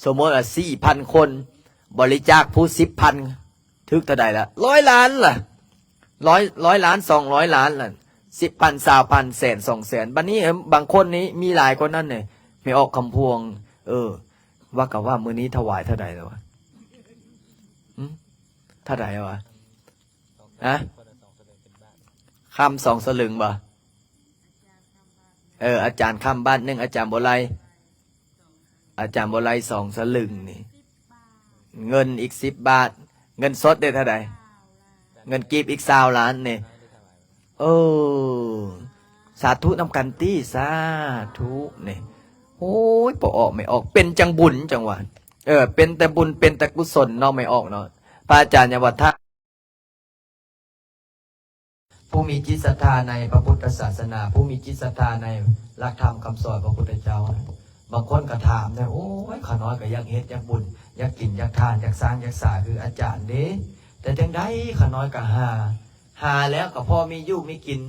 สมมติว่า 4,000 คนบริจาคผู้ 10,000 ถึกเท่าใดละ100 ล้านล่ะ100 ล้าน200 ล้านล่ะ 10,000 20,000 แสน2แสนบัดนี้บางคนนี้มีหลายคนนั่นเนี่ยไม่ออกคำพวงว่ากับว่ามื้อนี้ถวายเท่าใดแล้ววะเท่าใดวะคำ2 สลึงบ่อาจารย์คำบ้าน1อาจารย์บ่ไล2 สลึงนี่เงินอีก10 บาทเงินสดได้เท่าใดเงินกีบอีก20 ล้านนี่สาธุนำกันตี้สาธุนี่โอ้ยพอออกไม่ออกเป็นจังบุญจังหวะเป็นแต่บุญเป็นแต่กุศลเนาะไม่ออกเนาะพระอาจารย์ยังว่าถ้าผู้มีจิตศรัทธาในพระพุทธศาสนาผู้มีจิตศรัทธาในหลักธรรมคำสอนพระพุทธเจ้าบางคนก็ถามนะโอ้ยข้าน้อยก็อยากเฮ็ดอยากบุญอยากกินอยากทานอยากสร้างอยากสาคืออาจารย์เด้แต่จังได๋ข้าน้อยก็หาแล้วก็พอมีอยู่มีกิน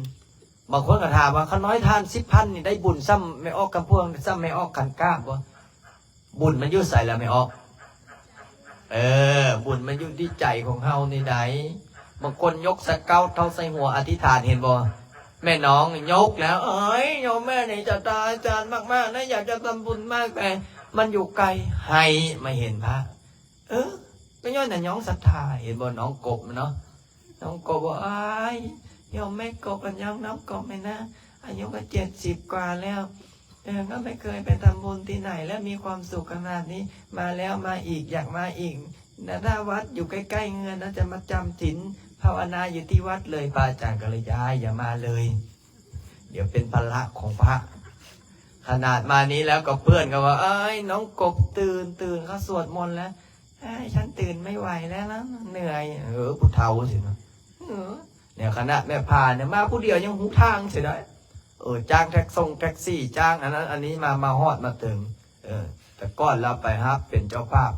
บางคนก็ถามว่าข้าน้อยทาน 10,000 นี่ได้บุญซ้ำไม่ออกกำพวงซ้ำไม่ออกกันก้าบ่บุญมันอยู่ใส่แล้วไม่ออกบุญมันอยู่ที่ใจของเฮานี่ใดบางคนยกสะเกาเท่าใส่หัวอธิษฐานเห็นบ่แม่น้องยกแล้วโยมแม่นี่จะตาอาจารย์มากๆนะอยากจะทำบุญมากแต่มันอยู่ไกลให้ไม่เห็นพระก็ย้อนแต่น้องศรัทธาเห็นบ่น้องกบเนาะน้องกบบอกโยมแม่กบกันยังน้องกบไหมนะอายุก็70 กว่าแล้วก็ไม่เคยไปทำบุญที่ไหนแล้วมีความสุขขนาดนี้มาแล้วมาอีกอยากมาอีกถ้าวัดอยู่ใกล้ๆเงินน่าจะมาจำศีลภาวนาอยู่ที่วัดเลยพระอาจารย์ก็เลยย้ายอย่ามาเลยเดี๋ยวเป็นภาระของพระขนาดมานี้แล้วก็เพื่อนก็ว่าน้องกบตื่นเขาสวดมนต์แล้วฉันตื่นไม่ไหวแล้วนะเหนื่อยผู้เฒ่าสินะ เนี่ยคณะแม่พาเนี่ยมาผู้เดียวยังหูทางเสียได้จ้างแท็กซี่จ้างอันนั้นอันนี้มาฮอดมาถึงแต่ก่อนเราไปฮับเป็นเจ้าภาพ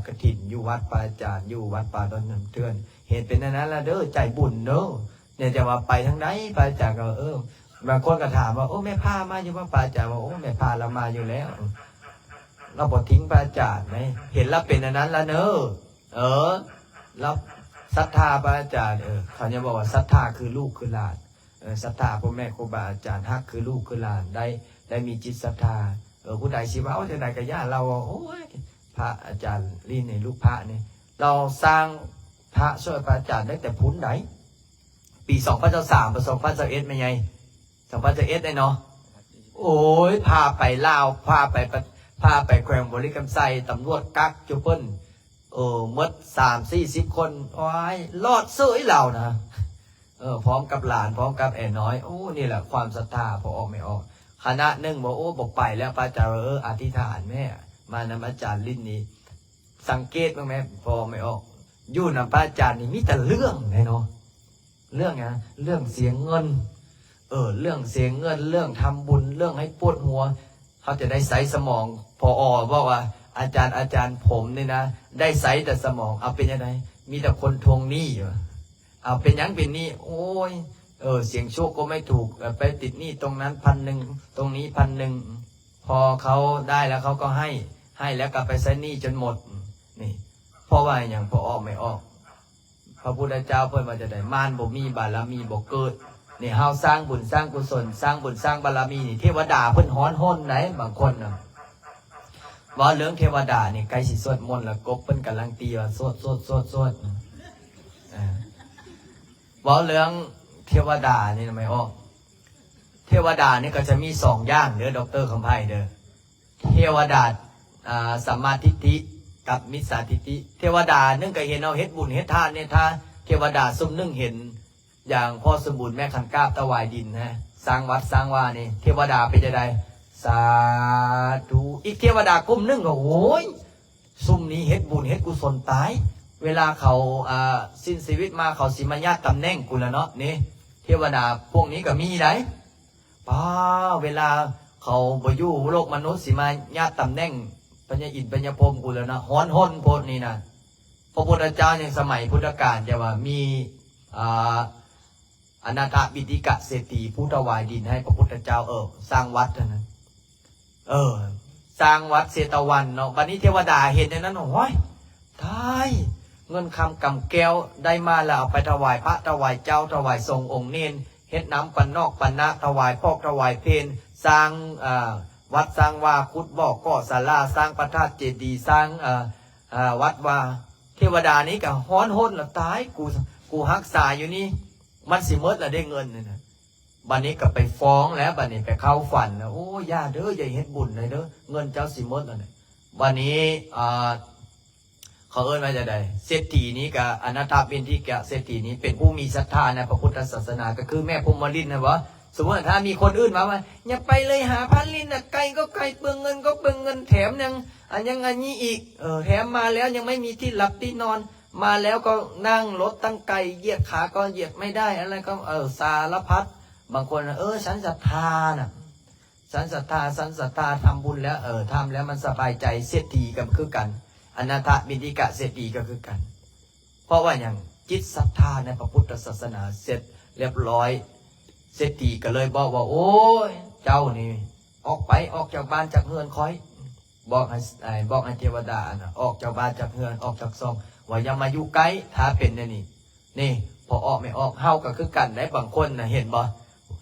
กฐินอยู่วัดป่าอาจารย์อยู่วัดป่าดอนน้ำเทือนเห็นเป็นอันนั้นละเด้อใจบุญเด้อเนี่ยจะว่าไปทางไหนป่าอาจารย์ก็บางคนก็ถามว่าโอ้แม่พามาอยู่ว่าป่าอาจารย์ว่าโอ้แม่พาเรามาอยู่แล้วเราบ่ทิ้งป่าอาจารย์ไหมเห็นแล้วเป็นอันนั้นละเนอะเราศรัทธาป่าอาจารย์เขาจะบอกว่าศรัทธาคือลูกคือหลานศรัทธาพ่อแม่ครูบาอาจารย์ฮักคือลูกคือหลานได้มีจิตศรัทธาผู้ใดชีวะว่าจะใดกับญาติเราโอ้ยพระอาจารย์ลีนในลูกพระเนี่ยเราสร้างพระช่วยพระอาจารย์ได้แต่พุ้นไหนปี2023ประ2021ไม่ไง2021ได้เนาะโอ้ยพาไปลาวพาไปแขวงบริกรรมไซตำรวจกักจุเปิ้ลมด30-40 คนโอ้ยรอดเสื้อเรานะพร้อมกับหลานพร้อมกับแอนน้อยโอ้นี่แหละความศรัทธาพอออกไม่ออกคณะหนึ่งบอกโอ้บอกไปแล้วพระอาจารย์อธิษฐานแม่มานำอาจารย์ลิ้นนี้สังเกตบ้างไหมพอไม่ออกอยู่นำพระอาจารย์นี่มีแต่เรื่องไงเนาะเรื่องนะเรื่องเสียเงินเรื่องเสียเงินเรื่องทำบุญเรื่องให้ปวดหัวเขาจะได้ใส่สมองพอบอกว่าอาจารย์ผมเนี่ยนะได้ใส่แต่สมองเอาเป็นยังไงมีแต่คนทวงหนี้เอาเป็นยังเป็นหนี้โอ้ยเสียงโชคก็ไม่ถูกไปติดหนี้ตรงนั้น1,000ตรงนี้1,000พอเขาได้แล้วเขาก็ให้แล้วกลับไปใช้หนี้จนหมดนี่เพราะว่าอย่างพอออกไม่ออกพระพุทธเจ้าเพิ่นว่าจะได้มารบ่มีบารมีบ่เกิดนี่เฮาสร้างบุญสร้างกุศลสร้างบุญสร้างบารมีนี่เทวดาเพิ่นฮ้อนห้นไหนบางคนน่ะว่าเรื่องเทวดานี่ใกล้สิสวดมนต์แล้วกบเพิ่นกำลังตีว่าสวดว่าเรื่องเทวดานี่ทำไมเทวดานี่ก็จะมี2อย่างเด้อดร.คำไพเด้อเทวดาสัมมาทิฏฐิกับมิจฉาทิฏฐิเทวดานึ่งก็เห็นเอาเฮ็ดบุญเฮ็ดทานเนี่ยถ้าเทวดาซุ่มนึ่งเห็นอย่างพ่อสมบูรณ์แม่ขันกาบถวายดินนะสร้างวัดสร้างวานี่เทวดาเป็นจะได้สาธุอีกเทวดากลุ่มนึงก็โอ้ยซุ่มนี้เฮ็ดบุญเฮ็ดกุศลตายเวลาเขาสิ้นชีวิตมาเขาสิมาญาติตำแหน่งกูแล้วเนาะนี่เทวดาพวกนี้ก็มีได้ป้าเวลาเขาบ่อยู่โลกมนุษย์สิมาญาติตำแหน่งปัญญาอินปัญญาพรมกูแล้วนะฮ้อนห้นโพดนี่นะพระพุทธเจ้าในสมัยพุทธกาลจะว่ามีอนาถบิณฑิกะเศรษฐีผู้ถวายดินให้พระพุทธเจ้าสร้างวัดนั้นสร้างวัดเศตวันเนาะบัดนี้เทวดาเห็นในนั้นโอ้ยทายเงินคำกำแก้วได้มาแล้วเอาไปถวายพระถวายเจ้าถวายทรงองค์เนนเฮ็ดน้ำปันนอกปันนะถวายพอกถวายเพลสร้างวัดสร้างวาคุดบอกก่อศาลาสร้างพระธาตุเจดีย์สร้างวัดวาเทวดานี้ก็ฮ้อนห้นละตายกูรักษาอยู่นี่มันสิเมิดละได้เงินเนี่ยนะบัดนี้ก็ไปฟ้องแล้วบัดนี้ไปเข้าฝันแล้วโอ้ย่าเด้ออย่าเฮ็ดบุญเลยเด้อเงินเจ้าสิเมิดแล้วเนี่ยบัดนี้เขาเอิ้นว่าจะได้เศรษฐีนี้กับอนาถบิณฑิกะเศรษฐีนี้เป็นผู้มีศรัทธาในพระพุทธศาสนาก็คือแม่พรหมลินนะวะสมมติถ้ามีคนอื่นมาว่าอย่าไปเลยหาพันลินน่ะไกลก็ไกลเปลืองเงินก็เปลืองเงินแถมยังอันนี้อีกแถมมาแล้วยังไม่มีที่หลับที่นอนมาแล้วก็นั่งรถตั้งไกลเหยียดขาก็เหยียดไม่ได้อะไรก็สารพัดบางคนฉันศรัทธานะฉันศรัทธาทำบุญแล้วทำแล้วมันสบายใจเศรษฐีกันคือกันอนาถบิณฑิกะเศรษฐีก็คือกันเพราะว่าอย่างจิตศรัทธาในพระพุทธศาสนาเสร็จเรียบร้อยเศรษฐีก็เลยบอกว่าโอ้ยเจ้านี่ออกจากบ้านจากเฮือนคอยบอกให้เทวดานะออกจากบ้านจากเฮือนออกจากซองว่าอย่ามาอยู่ใกล้ถ้าเป็นนี่พอออกไม่ออกเฮาก็คือกันได้บางคนนะเห็นบ่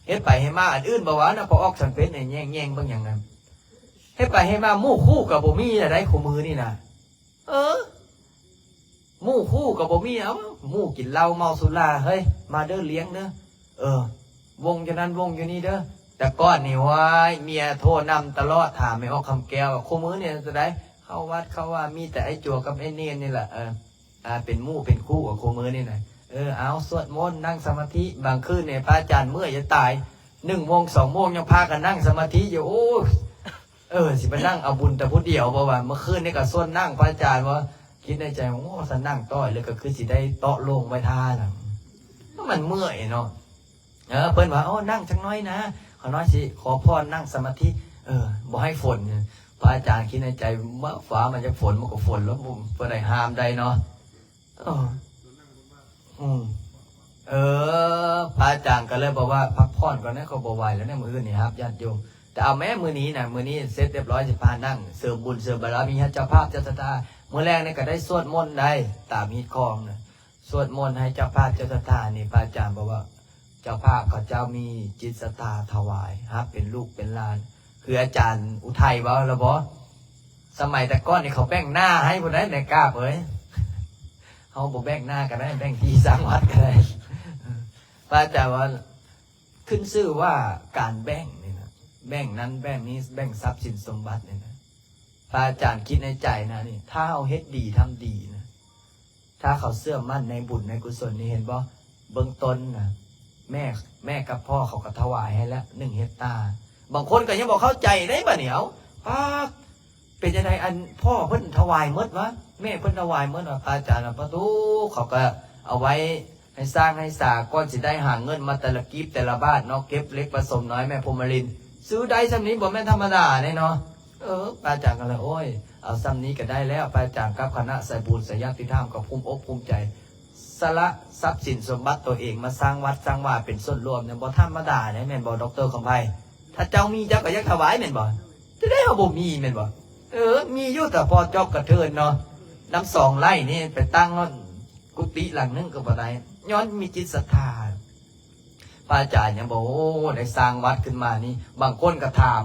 เฮ็ดไปให้มาอันอื่นบ่ว่านะพอออกสันเป็นแย่งบางอย่างนั้นเฮ็ดไปให้มาหมู่คู่กับบ่มีได้คู่มือนี่นะหมู่คู่กับบ่มีหมู่กินเหล้าเมาสุราเฮ้ยมาเด้อเลี้ยงเด้อวงจากนั้นวงอยู่นี่เด้อแต่ก้อนนี่ว่าเมียโทรนำตลอดถามไม่ออกคำแก้วคู่มือเนี่ยจะได้เข้าวัดเข้าว่ามีแต่ไอ้จั่วกับไอ้เนียนนี่แหละเป็นหมู่เป็นคู่กับคู่มือนี่นะเอาสวดมนต์นั่งสมาธิบางคืนเนี่ยพระอาจารย์เมื่อยจะตาย1 โมง 2 โมงยังพากันนั่งสมาธิอยู่โอ้สิไปนั่งเอาบุญแต่ผู้เดียวเพราะว่าเมื่อคืนนี่ก็ส่วนนั่งพระอาจารย์ว่าคิดในใจโอ้สันนั่งต้อยเลยก็คือสิได้เตาะลงไว้ท่าน่ะ มันเมื่อยเนาะเพิ่นว่าโอ้นั่งจังน้อยนะขอน้อยสิขอพรนั่งสมาธิบ่ให้ฝนพระอาจารย์คิดในใจว่าฟ้ามันจะฝนมันก็ฝนแล้วผมเพื่อใดห้ามใดเนาะพระอาจารย์ก็เลยบอกว่าพักผ่อนก่อนนะเขาบอกไหวแล้วเนี่ยมือนี่ครับญาติโยมแต่เอาแม้มือนี้นะมือนี้เสร็จเรียบร้อยสิพานั่งเสริมบุญเสริมบารมีให้เจ้าภาพเจ้าศรัทธามื้อแรกนี่ก็ได้สวดมนต์ได้ตามฮิตคองนะสวดมนต์ให้เจ้าภาพเจ้าศรัทธานี่พระอาจารย์บอกว่าเจ้าภาพเขาเจ้ามีจิตศรัทธาถวายครับเป็นลูกเป็นหลานคืออาจารย์อุทัยว่าแล้วบอสมัยแต่ก้อนนี่เขาแบ่งหน้าให้คนนั้นในกล้าเผยเขาบอกแบ่งหน้ากันได้แบ่งที่สร้างวัดกันได้พระอาจารย์ว่าขึ้นชื่อว่าการแบ่งนี่นะแบ่งนั้นแบ่งนี้แบ่งทรัพย์สินสมบัติเนี่ยนะพระอาจารย์คิดในใจนะนี่ถ้าเอาเฮ็ดดีทำดีนะถ้าเขาเสื่อมั่นในบุญในกุศลนี่เห็นบ่เบื้องต้นนะแม่กับพ่อเขาก็ถวายให้แล้ว1 เฮกตาร์บางคนก็ยังบอกเข้าใจได้บ่เหนียวเป็นยังไงอันพ่อเพิ่นถวายเมื่อวะแม่เพิ่นถวายเมื่อวะอาจารย์ประตูเขาก็เอาไว้ให้สร้างให้สาก้อนสิได้หาเงินมาแต่ละกีบแต่ละบาทเนาะเก็บเล็กผสมน้อยแม่พรหมลินซื้อได้ซ้ำนี้บ่แม่ธรรมดาเนาะอาจารย์ก็เลยโอ้ยเอาซ้ำนี้ก็ได้แล้วอาจารย์กับคณะสายบุญสายญาติธรรมก็ภูมิอกภูมิใจสละทรัพย์สินสมบัติตัวเองมาสร้างวัดสร้างว่าเป็นส่วนรวมเนี่ยบ่ธรรมดาเนี่ยแม่นบ่ดร.คำไพถ้าเจ้ามีเจ้าก็อยากถวายแม่นบ่จะได้เอาบ่มีแม่นบ่มีอยู่แต่พอจอบกระเทินเนาะน้ำ2 ไร่นี่ไปตั้งกุฏิหลังนึงก็บ่ได้ย้อนมีจิตศรัทธาพระอาจารย์ยังบอกโอ้ได้สร้างวัดขึ้นมานี่บางคนก็ถาม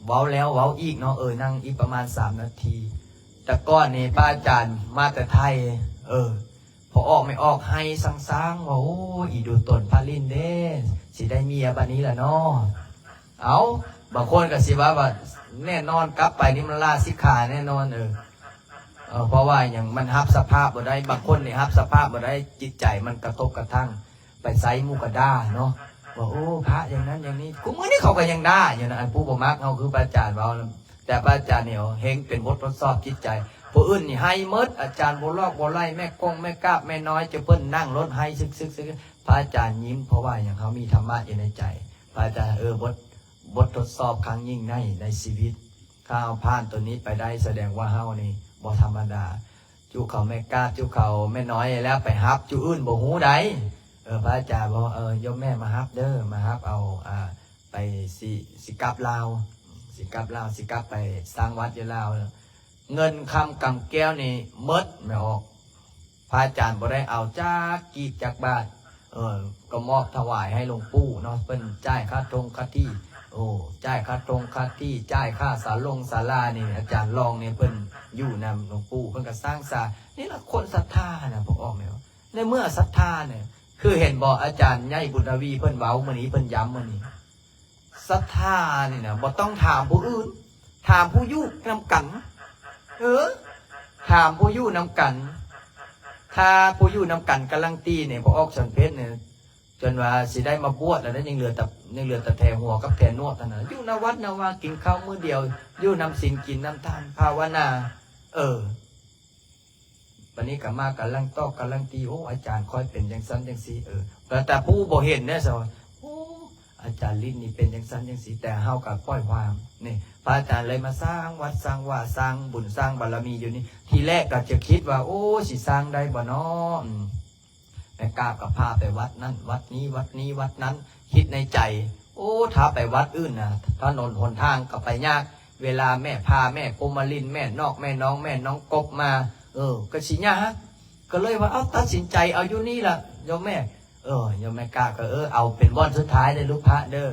เว้าแล้วเว้าอีกเนาะนั่งอีกประมาณ3 นาทีแต่ก้อนนี่พระอาจารย์มาแต่ไทยพอออกไม่ออกให้สั่งว่าโอ้อีดูตนพาลินเด้สิได้เมียบัดนี้ล่ะเนาะเอาบางคนก็สิว่าแน่นอนกลับไปนี่มันลาสิกขาแน่นอนเพราะว่าอย่างมันฮับสภาพบ่ได้บางคนนี่ฮับสภาพบ่ได้จิตใจมันกระทบกระทั่งไปไซมุกด้าเนาะว่าโอ้พระอย่างนั้นอย่างนี้กูมื้อนี้เขาก็ยังได้อยู่นะอันผู้บ่มักเฮาคือพระอาจารย์เว้าแต่พระอาจารย์เนี่ยเฮงเป็นบททดสอบจิตใจผู้อื่นนี่ให้หมดอาจารย์บ่ลอกบ่ไล่แม่กงแม่กาบแม่น้อยจะเพิ่นนั่งรถให้ซึกพระอาจารย์ยิ้มเพราะว่าอย่างเขามีธรรมะอยู่ในใจพระอาจารย์บททดสอบครั้งยิ่งในชีวิตข้าวผ่านตัวนี้ไปได้แสดงว่าเฮานี่บ่ธรรมดาจูเขาแม่กาจูเขาแม่น้อยแล้วไปฮับจูอื่นบ่ฮู้ใดพระอาจารย์บอกโยมแม่มาฮับเด้อมาฮับเอาไปสิกลับลาวสิกลับไปสร้างวัดอยู่ลาวเงินคำกำแก้วนี่มดไม่ออกพระอาจารย์บ่ได้เอาจากกีบจากบาทก็มอบถวายให้หลวงปู่เนาะเพิ่นจ่ายค่าตรงค่าที่จ่ายค่าตรงค่าที่จ่ายค่าศาลานี่อาจารย์รองเนี่ยเพิ่นอยู่นำหลวงปู่เพิ่นก็สร้างศาลนี่ละคนศรัทธานะผมออกไหมวะในเมื่อศรัทธาเนี่ยคือเห็นบอกอาจารย์ใหญ่บุญทวีเพิ่นเว้ามื้อนี้เพิ่นย้ำมื้อนี้ศรัทธานี่นะบ่ต้องถามผู้อื่นถามผู้อยู่นำกันถามผู้อยู่นำกันถ้าผู้อยู่นำกันกำลังตีเนี่ยพอออกสันเพชรเนี่ยจนว่าสิได้มาบวชแล้วยังเหลือแต่แทหัวกับแทนวดเท่านั้นอยู่นวัดนวากินข้าวมื้อเดียวอยู่นำศีลกินน้ำทานภาวนาวันนี้กลับมากำลังตอกกำลังตีโอ้อาจารย์ค่อยเป็นอย่างสั้นอย่างสีแต่ผู้บ่เห็นเนี่ยสิโอ้อาจารย์ลิ้นนี่เป็นอย่างสั้นอย่างสีแต่เฮากับปล่อยวางนี่พระอาจารย์เลยมาสร้างวัดสร้างว่าสร้างบุญสร้างบารมีอยู่นี่ทีแรกก็จะคิดว่าโอ้สิสร้างได้บ่เนาะแต่กล้ากับพาไปวัดนั้นวัดนี้วัดนี้วัดนั้นคิดในใจโอ้ถ้าไปวัดอื่นนะถนนหนทางก็ไปยากเวลาแม่พาแม่พรหมลินแม่นอกแม่น้องกบมาก็สิยากก็เลยว่าตัดสินใจเอาอยู่นี่ล่ะโยมแม่โยมแม่กล้าก็เอาเป็นวันสุดท้ายเลยลูกพระเด้อ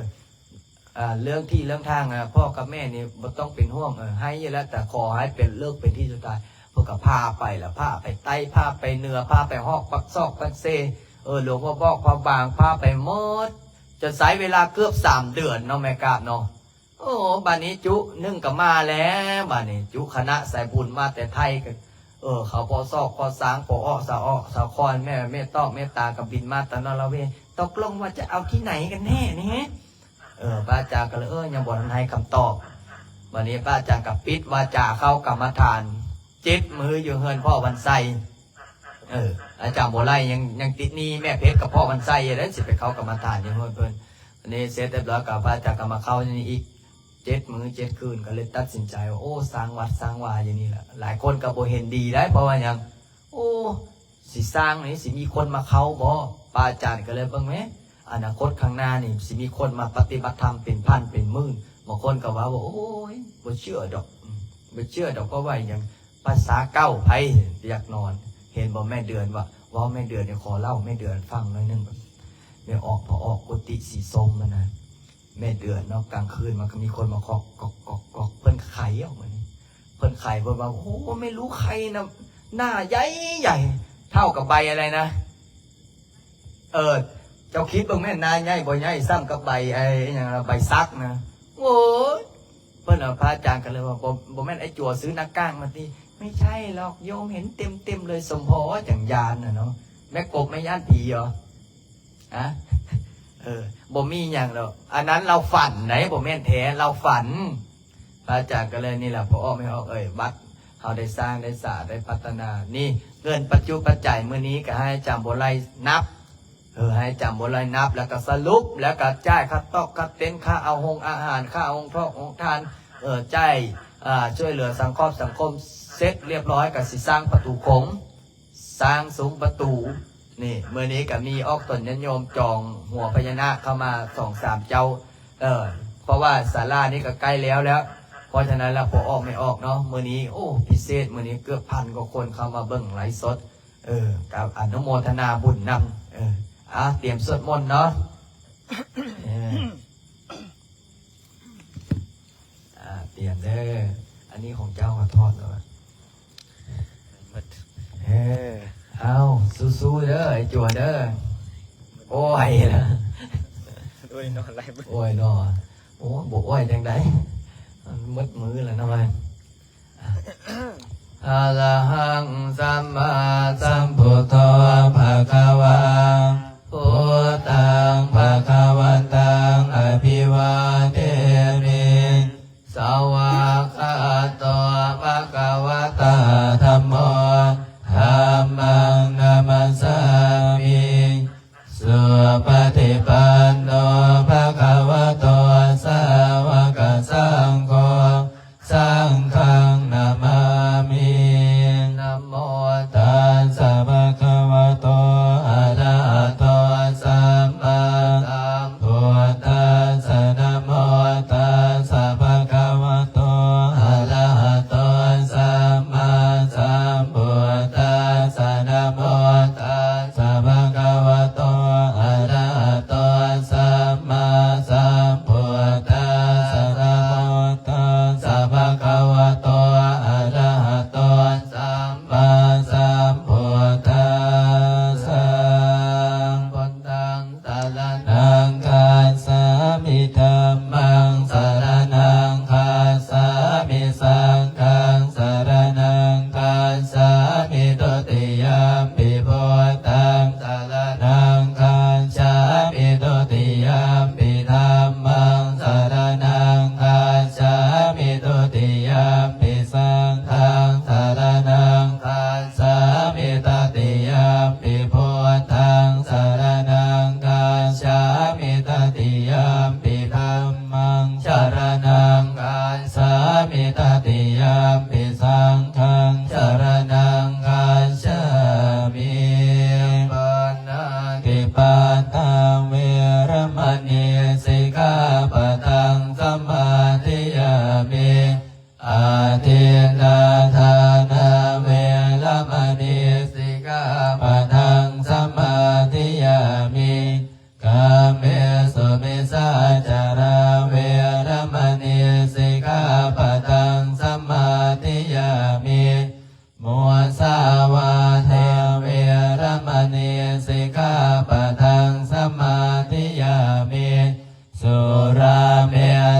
เรื่องที่เรื่องทางพ่อกับแม่นี่บ่ต้องเป็นห่วงให้แล้วแต่ขอให้เป็นเลิกเป็นที่สุดท้ายพวกก็พาไปละพาไปไต้พาไปเหนือพาไปฮอกปักซอกปักเซหลวงพ่อบอกพาบางพาไปหมดจะใช้เวลาเกือบ3 เดือนเนาะแม่กล้าเนาะบ้านนี้จุนึ่งก็มาแล้วบ้านนี้จุคณะสายบุญมาแต่ไทยกันเขาพอซอกพอสางพอสาวคอนแม่ต้องเมตตากับบินมาตะนรเวตกลงว่าจะเอาที่ไหนกันแน่นี่พระอาจารย์ก็เลยยังบอกให้คำตอบวันนี้พระอาจารย์กับปิดวาจาเข้ากรรมฐานจิตมืออยู่เฮือนพ่อวันไซ อาจารย์โบไลยังติดหนี้แม่เพชรกับพ่อมันไส้แล้วสิไปเข้ากรรมฐานอย่างเพิ่นอันนี้เสร็จเรียบร้อยกับพระอาจารย์ก็มาเข้านี่อีก7 มื้อ 7 คืนก็เลยตัดสินใจว่าโอ้สร้างวัดสร้างวาอย่างนี้แหละหลายคนก็บ่เห็นดีได้เพราะว่ายังโอ้สิสร้างนี่สิมีคนมาเข้าบ่พระอาจารย์ก็เลยเบิ่งแหมอนาคตข้างหน้านี่สิมีคนมาปฏิบัติธรรมเป็นพันเป็นหมื่นบางคนก็ว่าโอ้ยบ่เชื่อดอกบ่เชื่อดอกเพราะว่าอย่างภาษาเก้าไผอยากนอนเห็นบ่แม่เดือนว่าแม่เดือนเนี่ยขอเล่าแม่เดือนฟังหน่อยนึงแม่ออกกุฏิสีส้มมันนะแม่เดือนเนาะกลางคืนมันก็มีคนมาเคาะกอกเพิ่นไขออกมานี่เพิ่นไขเพิ่นว่าโอ้ไม่รู้ใครนะหน้าใหญ่เท่ากับใบอะไรนะเจ้าคิดเบิ่งแม่หน้าใหญ่บ่ใหญ่ซ้ำกับใบไอ้หยังใบซักนะโอ้ยเพิ่นพระอาจารย์กันเลยว่าบ่แม่นไอ้จั่วซื้อนักก้างมาติไม่ใช่หรอกโยมเห็นเต็มเลยสมพอจังยานน่ะเนาะแม่กบไม่ย่านผีเหรอฮะบ่มีอย่างหรอกอันนั้นเราฝันไหนบ่แม่นแท้เราฝันพระอาจารย์ก็เลยนี่แหละพอออกไม่ออกวัดเขาได้สร้างได้สร้างได้พัฒนานี่เงินปัจจุปัจจัยมื้อนี้ก็ให้จำบ่ไล่นับให้จำบ่ไล่นับแล้วก็สรุปแล้วก็จ่ายค่าตอกค่าเต็นท์ค่าเอาหงอาหารค่าองค์ทอกองค์ทานจ่ายช่วยเหลือสังคมเสร็จเรียบร้อยก็สิสร้างประตูโขงสร้างซุ้มประตูนี่เมื่อนี้ก็มีออกตนญาติโยมจองหัวพญานาคเข้ามา 2-3 เจ้าเพราะว่าศาลานี้ก็ใกล้แล้วเพราะฉะนั้นแล้วพอออกไม่ออกเนาะเมื่อนี้โอ้พิเศษเมื่อนี้เกือบ1,000 กว่าคนเข้ามาเบิ่งไลฟ์สดกับอนุโมทนาบุญนำเตรียมสวดมนต์เนาะเตรียมเด้ออันนี้ของเจ้ามาทอดเลยเอาสู้ๆเด้อไอ้จั่วเด้อโอ้ยนะโอ้ยนอนไรโอ้ยนอนโอ้บกโอ้ยจังไดมัดมือแล้วนะมันอะระหังสัมมาสัมพุทโธภะคะวะพุทธังภะคะวันตังอภิวาเทมิสวากขาโตภะคะวะตาธัมโมธัมมังนามัสสามิสุปฏิปันโนภะคะวะโตสาวกสังโฆสังฆังนามามินะโมตัสสะภะคะวะโตอะระหะโตสัมมาสัมพุทธัสสะนะโมตัสสะภะคะวะโตอะระหะโตสัมมาสัมพุทธัสสะนะโมตัสสะภะคะวะโตอะระหะโตสัมมาสัมพุทธัสสะนะโมตัสสะภะคะวะโตอะระหะโตสัมมาสัมพุทธัสสะพุทธังสรณังคัจฉามิธัมมังสรณังคัจฉามิสังฆังสรณังคัจฉามิตุติยมปิพุทธังสรณังคัจฉามิตุติยมปิธัมมังสรณังคัจฉามิตุติยมปิสังฆังสรณังคัจฉามิตติยมปิพุทธังสรณังคัจฉามิตติยมปิธัมมังสรณังคัจฉามิตติยมปิสังฆังสรณังคัจฉามิปานาติปาตาเวรมณีสิกขาปะทังสมาธิยามิอาทินนาทานาเวรมณีสิกขาปะทังสมาธิยามิกาเมสุมิสาจาราเวรมณีสิกขาปะทังสมาธิยามิมุสาวาเทเวรมณีสิกขาปะทังสมาธิยามิสุราเม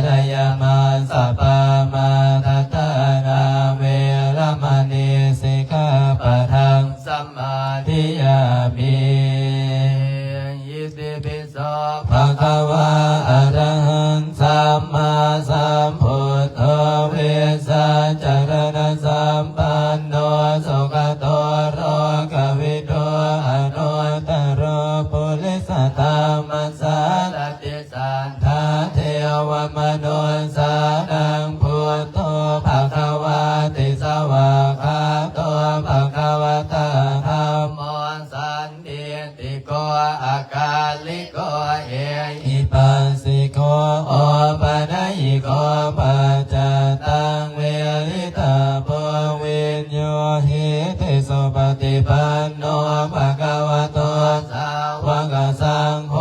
รยมัสสะปามาทัฏฐานาเวรมณีสิกขาปะทังสมาธิยามิอิติปิโสภะคะวะอะระหังสัมมาสัมพุทโธเวสสัจจารณสัมปันโนสุขโตโรกวิโต ญโยหิติสุปฏิปันโนภะคะวะโตสาวกสังโฆ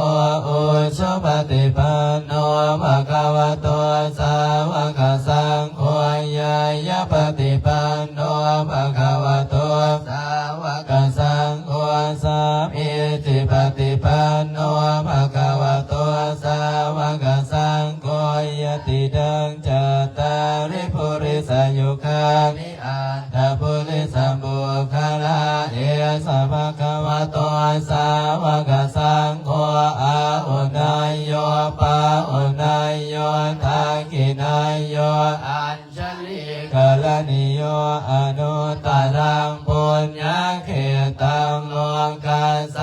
อุชุปฏิปันโนภะคะวะโตสาวกสังโฆยายะปฏิปันโนภะคะวะโตสาวกสังโฆสัมมิจิปฏิปันโนภะคะวะโตสาวกสังโฆยติดังจัตตาริปุริสยุคานิอัตตปุริสัมบุคลาเอสะภะคะวะโตสาวกสังโฆอาอุนายโยปาอุนายโยทักขินายโยอัญชลิกาลนิโยอนุตตรังปุญญเขตังโลกัสส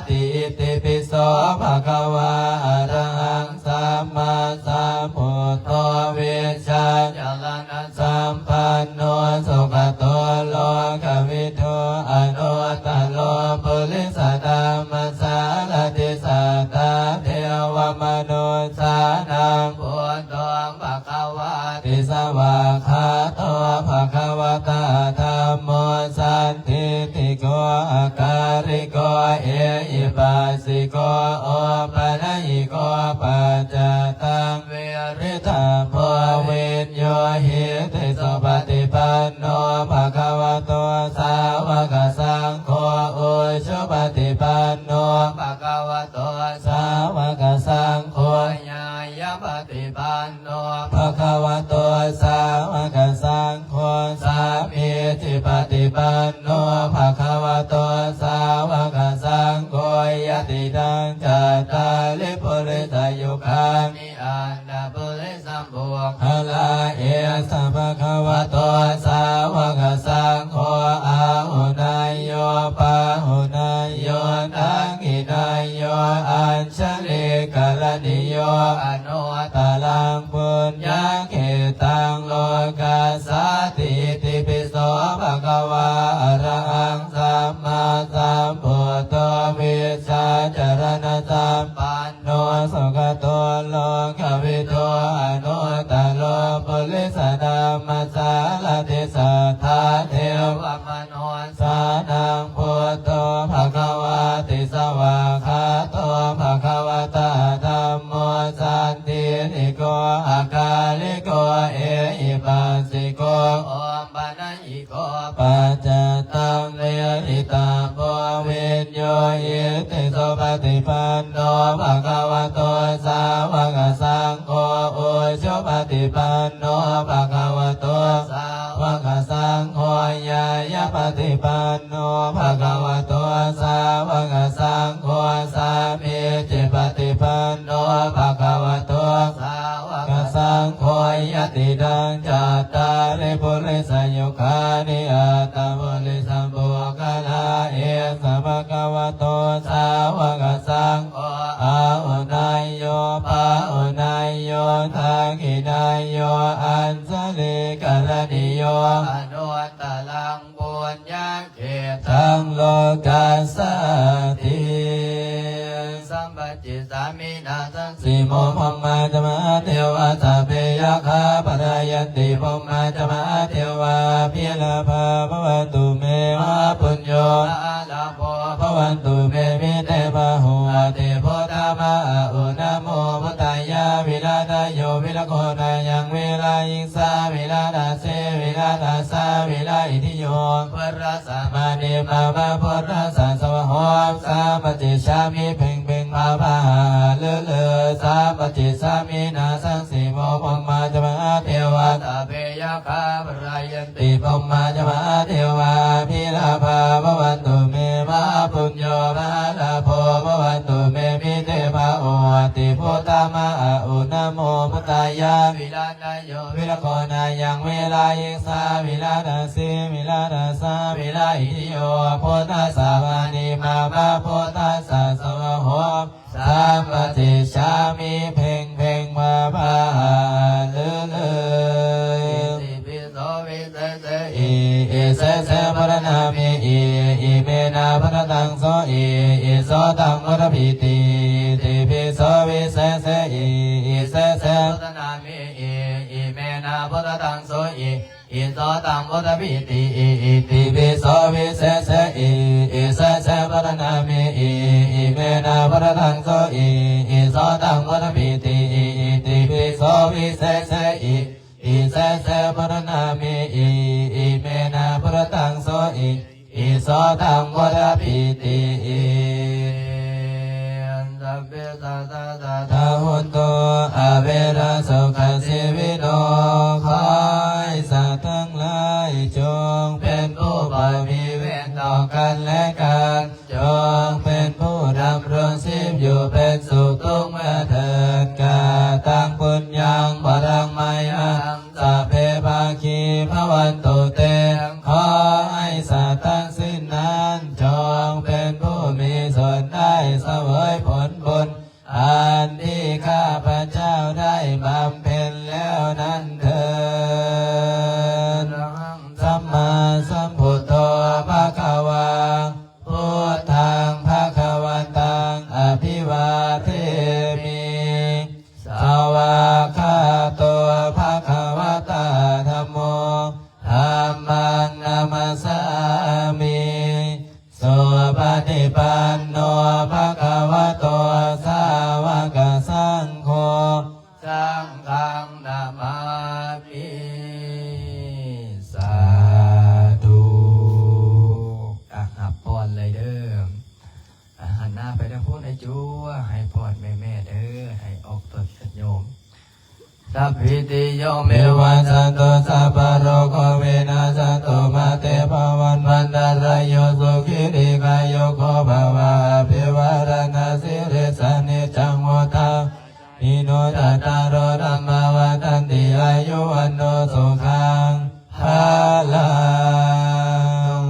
ติอิติปิโสภะคะวะอะระหังสัมมาสัมพุทโธวิชชาญาณสัมปันโนสุขโตโลกวิทูอนุตตโลปุริสธรรมสารติสัตตาเทวมนุสานังพุทโธภะคะวะติสวากขาโตภะคะวะตาธัมโมสันทิติโกอาการิโกเอหิปัสสิโกโอปะนะหิโกปัจจตังเวริธาโพเวนโยหิติสุปฏิปันโนภะคะวะโตสาวกสังโฆอุชุปฏิปันโนภะคะวะโตสาวกสังโฆญาญาปฏิปันโนภะคะวะโตสาวกสังโฆสามีจิปฏิปันโนภะคะวะโตสาวกสังโฆยติดังจัตตาริปุริสยุคานิอันตปุริสัมบุคลาเอสะภะคะวะโตสาวกสังโฆอาหุนายโยปาหุนายโยทักขินายโยอัญชลิกาลนิโยอนุตตรังปุญญเขตังโลกัสสติอิติปิโสภะคะวะอะระหังสัมมาสัมพุทโธวิชชาจารณสัมปันโนสุขโตโลกวิทูอนุตตโลปุริสธรรมสารติสัทธาเทวมนุสานังพุทโธภะคะวะติสวากขาโตภะคะวะตาธัมโมสันติติโกอาการิโกเอหิปัสสิโกโอปะนะหิโกปัจจตังเวริตาโพเวนโยหิติสุปฏิปันโนภะคะวะโตสาวกสังโฆอุชุปฏิปันโนภะคะวะโตสาวกสังโฆญาญาปฏิปันโนภะคะวะโตสาวกสังโฆสามีจิปฏิปันโนภะคะวะโตสาวกสังโฆยติดังจัตตาริปุริสยุคานิอัตตปุริสัมบุคลาเอสะภะคะวะโตสาวกสังโฆอาหุนายโยปาหุนายโยทักขินายโยอัญชลิกาลนิโยอนุตตรังปุญญเขตังโลกัสสติสัมปจิสามินาสังสิโมภมมาจมาเทวะสัพเพยะคาปะรายันติภมมาจมาเทวะพิลาภาภวันตุเมวะปุญโยอาลาโภภวันตุเมมิเตปะโหติโพธามาอุณโมพุทธายาวิราชโยวิรโคนายังวิรายิงสาวิราชเสวิราชสาวิราอิทิโยปรัสสะมานิมาภะพุทธัสสะสวะโหสาปฏิชามิเพ่งเพ่งมาภาเลอเลอสาปฏิสามินาสังสีโมภมมาจมาเทวะตาเพยะคาปะรายันติภมมาจมาเทวะพิลาภาภวันตุเมมะปุญโยมะลาโภภวันตุเมมิเตภะโอติโพธามะอุณโมพุทธายาวิราชโยวิรโคนายังเวลายิงสาวิราชสีวิราชสาวิราอิทิโยโพธาสามานิมาภะโพธาสะสวะโหสัมปติชามิเพ่งเพ่งมาภาเลอเลอิติปิโสวิเศษอิเสสะปรณามิอิเมนะพระตังโสอิโสตังวรภิติติปิโสวิเศษอิเสสะปรณามิอิเมนะพระตังโสอิโสตังวรภิติอิ อิโสตังพุทธปิติสัพเพสัตตา ทาหุนโตอาเวราสุขสิวิโนขอให้สัตว์ทั้งหลายจงเป็นผู้บ่มีเวรต่อกันและกันจงเป็นผู้ดำรงชีพอยู่เป็นสุขทุกเมื่อเถิดกาตังปุญญังบรังไมยังสัพเพภาคีภวันตุเตขอให้สัตว์ทั้งสิ้นนั้นจงเป็นผู้มีส่วนได้เสวยผลบุญอันที่ข้าพเจ้าได้บำเพ็ญแล้วนั้นเถิดสัมมาสัมพุทโธภะคะวาพุทธังภะคะวันตังอภิวาเทมิสวากขาโตภะคะวะตาธัมโมธัมมังนามัสสามิสุปฏิปันโนภะคะวะโตสาวกสังโฆสังฆังนามามิสาธุหับพรเลยเด้อหันหน้าไปทางพูดให้จัวให้พรแม่เด้อให้ออกตัวสัญโยมสัพพิติโยเมวัสสันตุสัพพะโรโควินาศตุมาเตภวันวันตรายโยสุขิริกายโยโคภวะอภิวารณสิริสนิจังโมทานิโนตัตตารโอธัมมาวัฏันติอายุวันโนสุขังภาลัง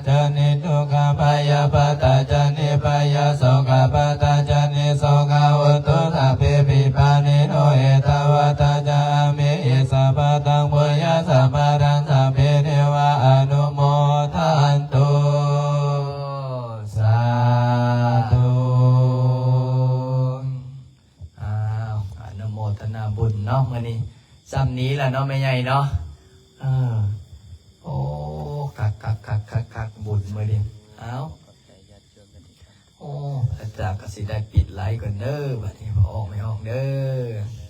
จานิทุกขปายาปตาจานิปายาโสกปตาจานิโสกาวุตุสัพเพปิปานิโนเอตวัตจามิอิสัพพตังปุญญาสัพพะรังสัพเพเทวะอนุโมทันตุสาธุอนุโมทนาบุญเนาะมื้อนี้ซ้ำนี้ล่ะเนาะแม่ใหญ่เนาะโอ้คักบุญมื้อนี้โอ้อาจารย์ก็สิได้ปิดไลฟ์ก่อนเด้อบัดนี้บ่ออกไม่ออกเด้อ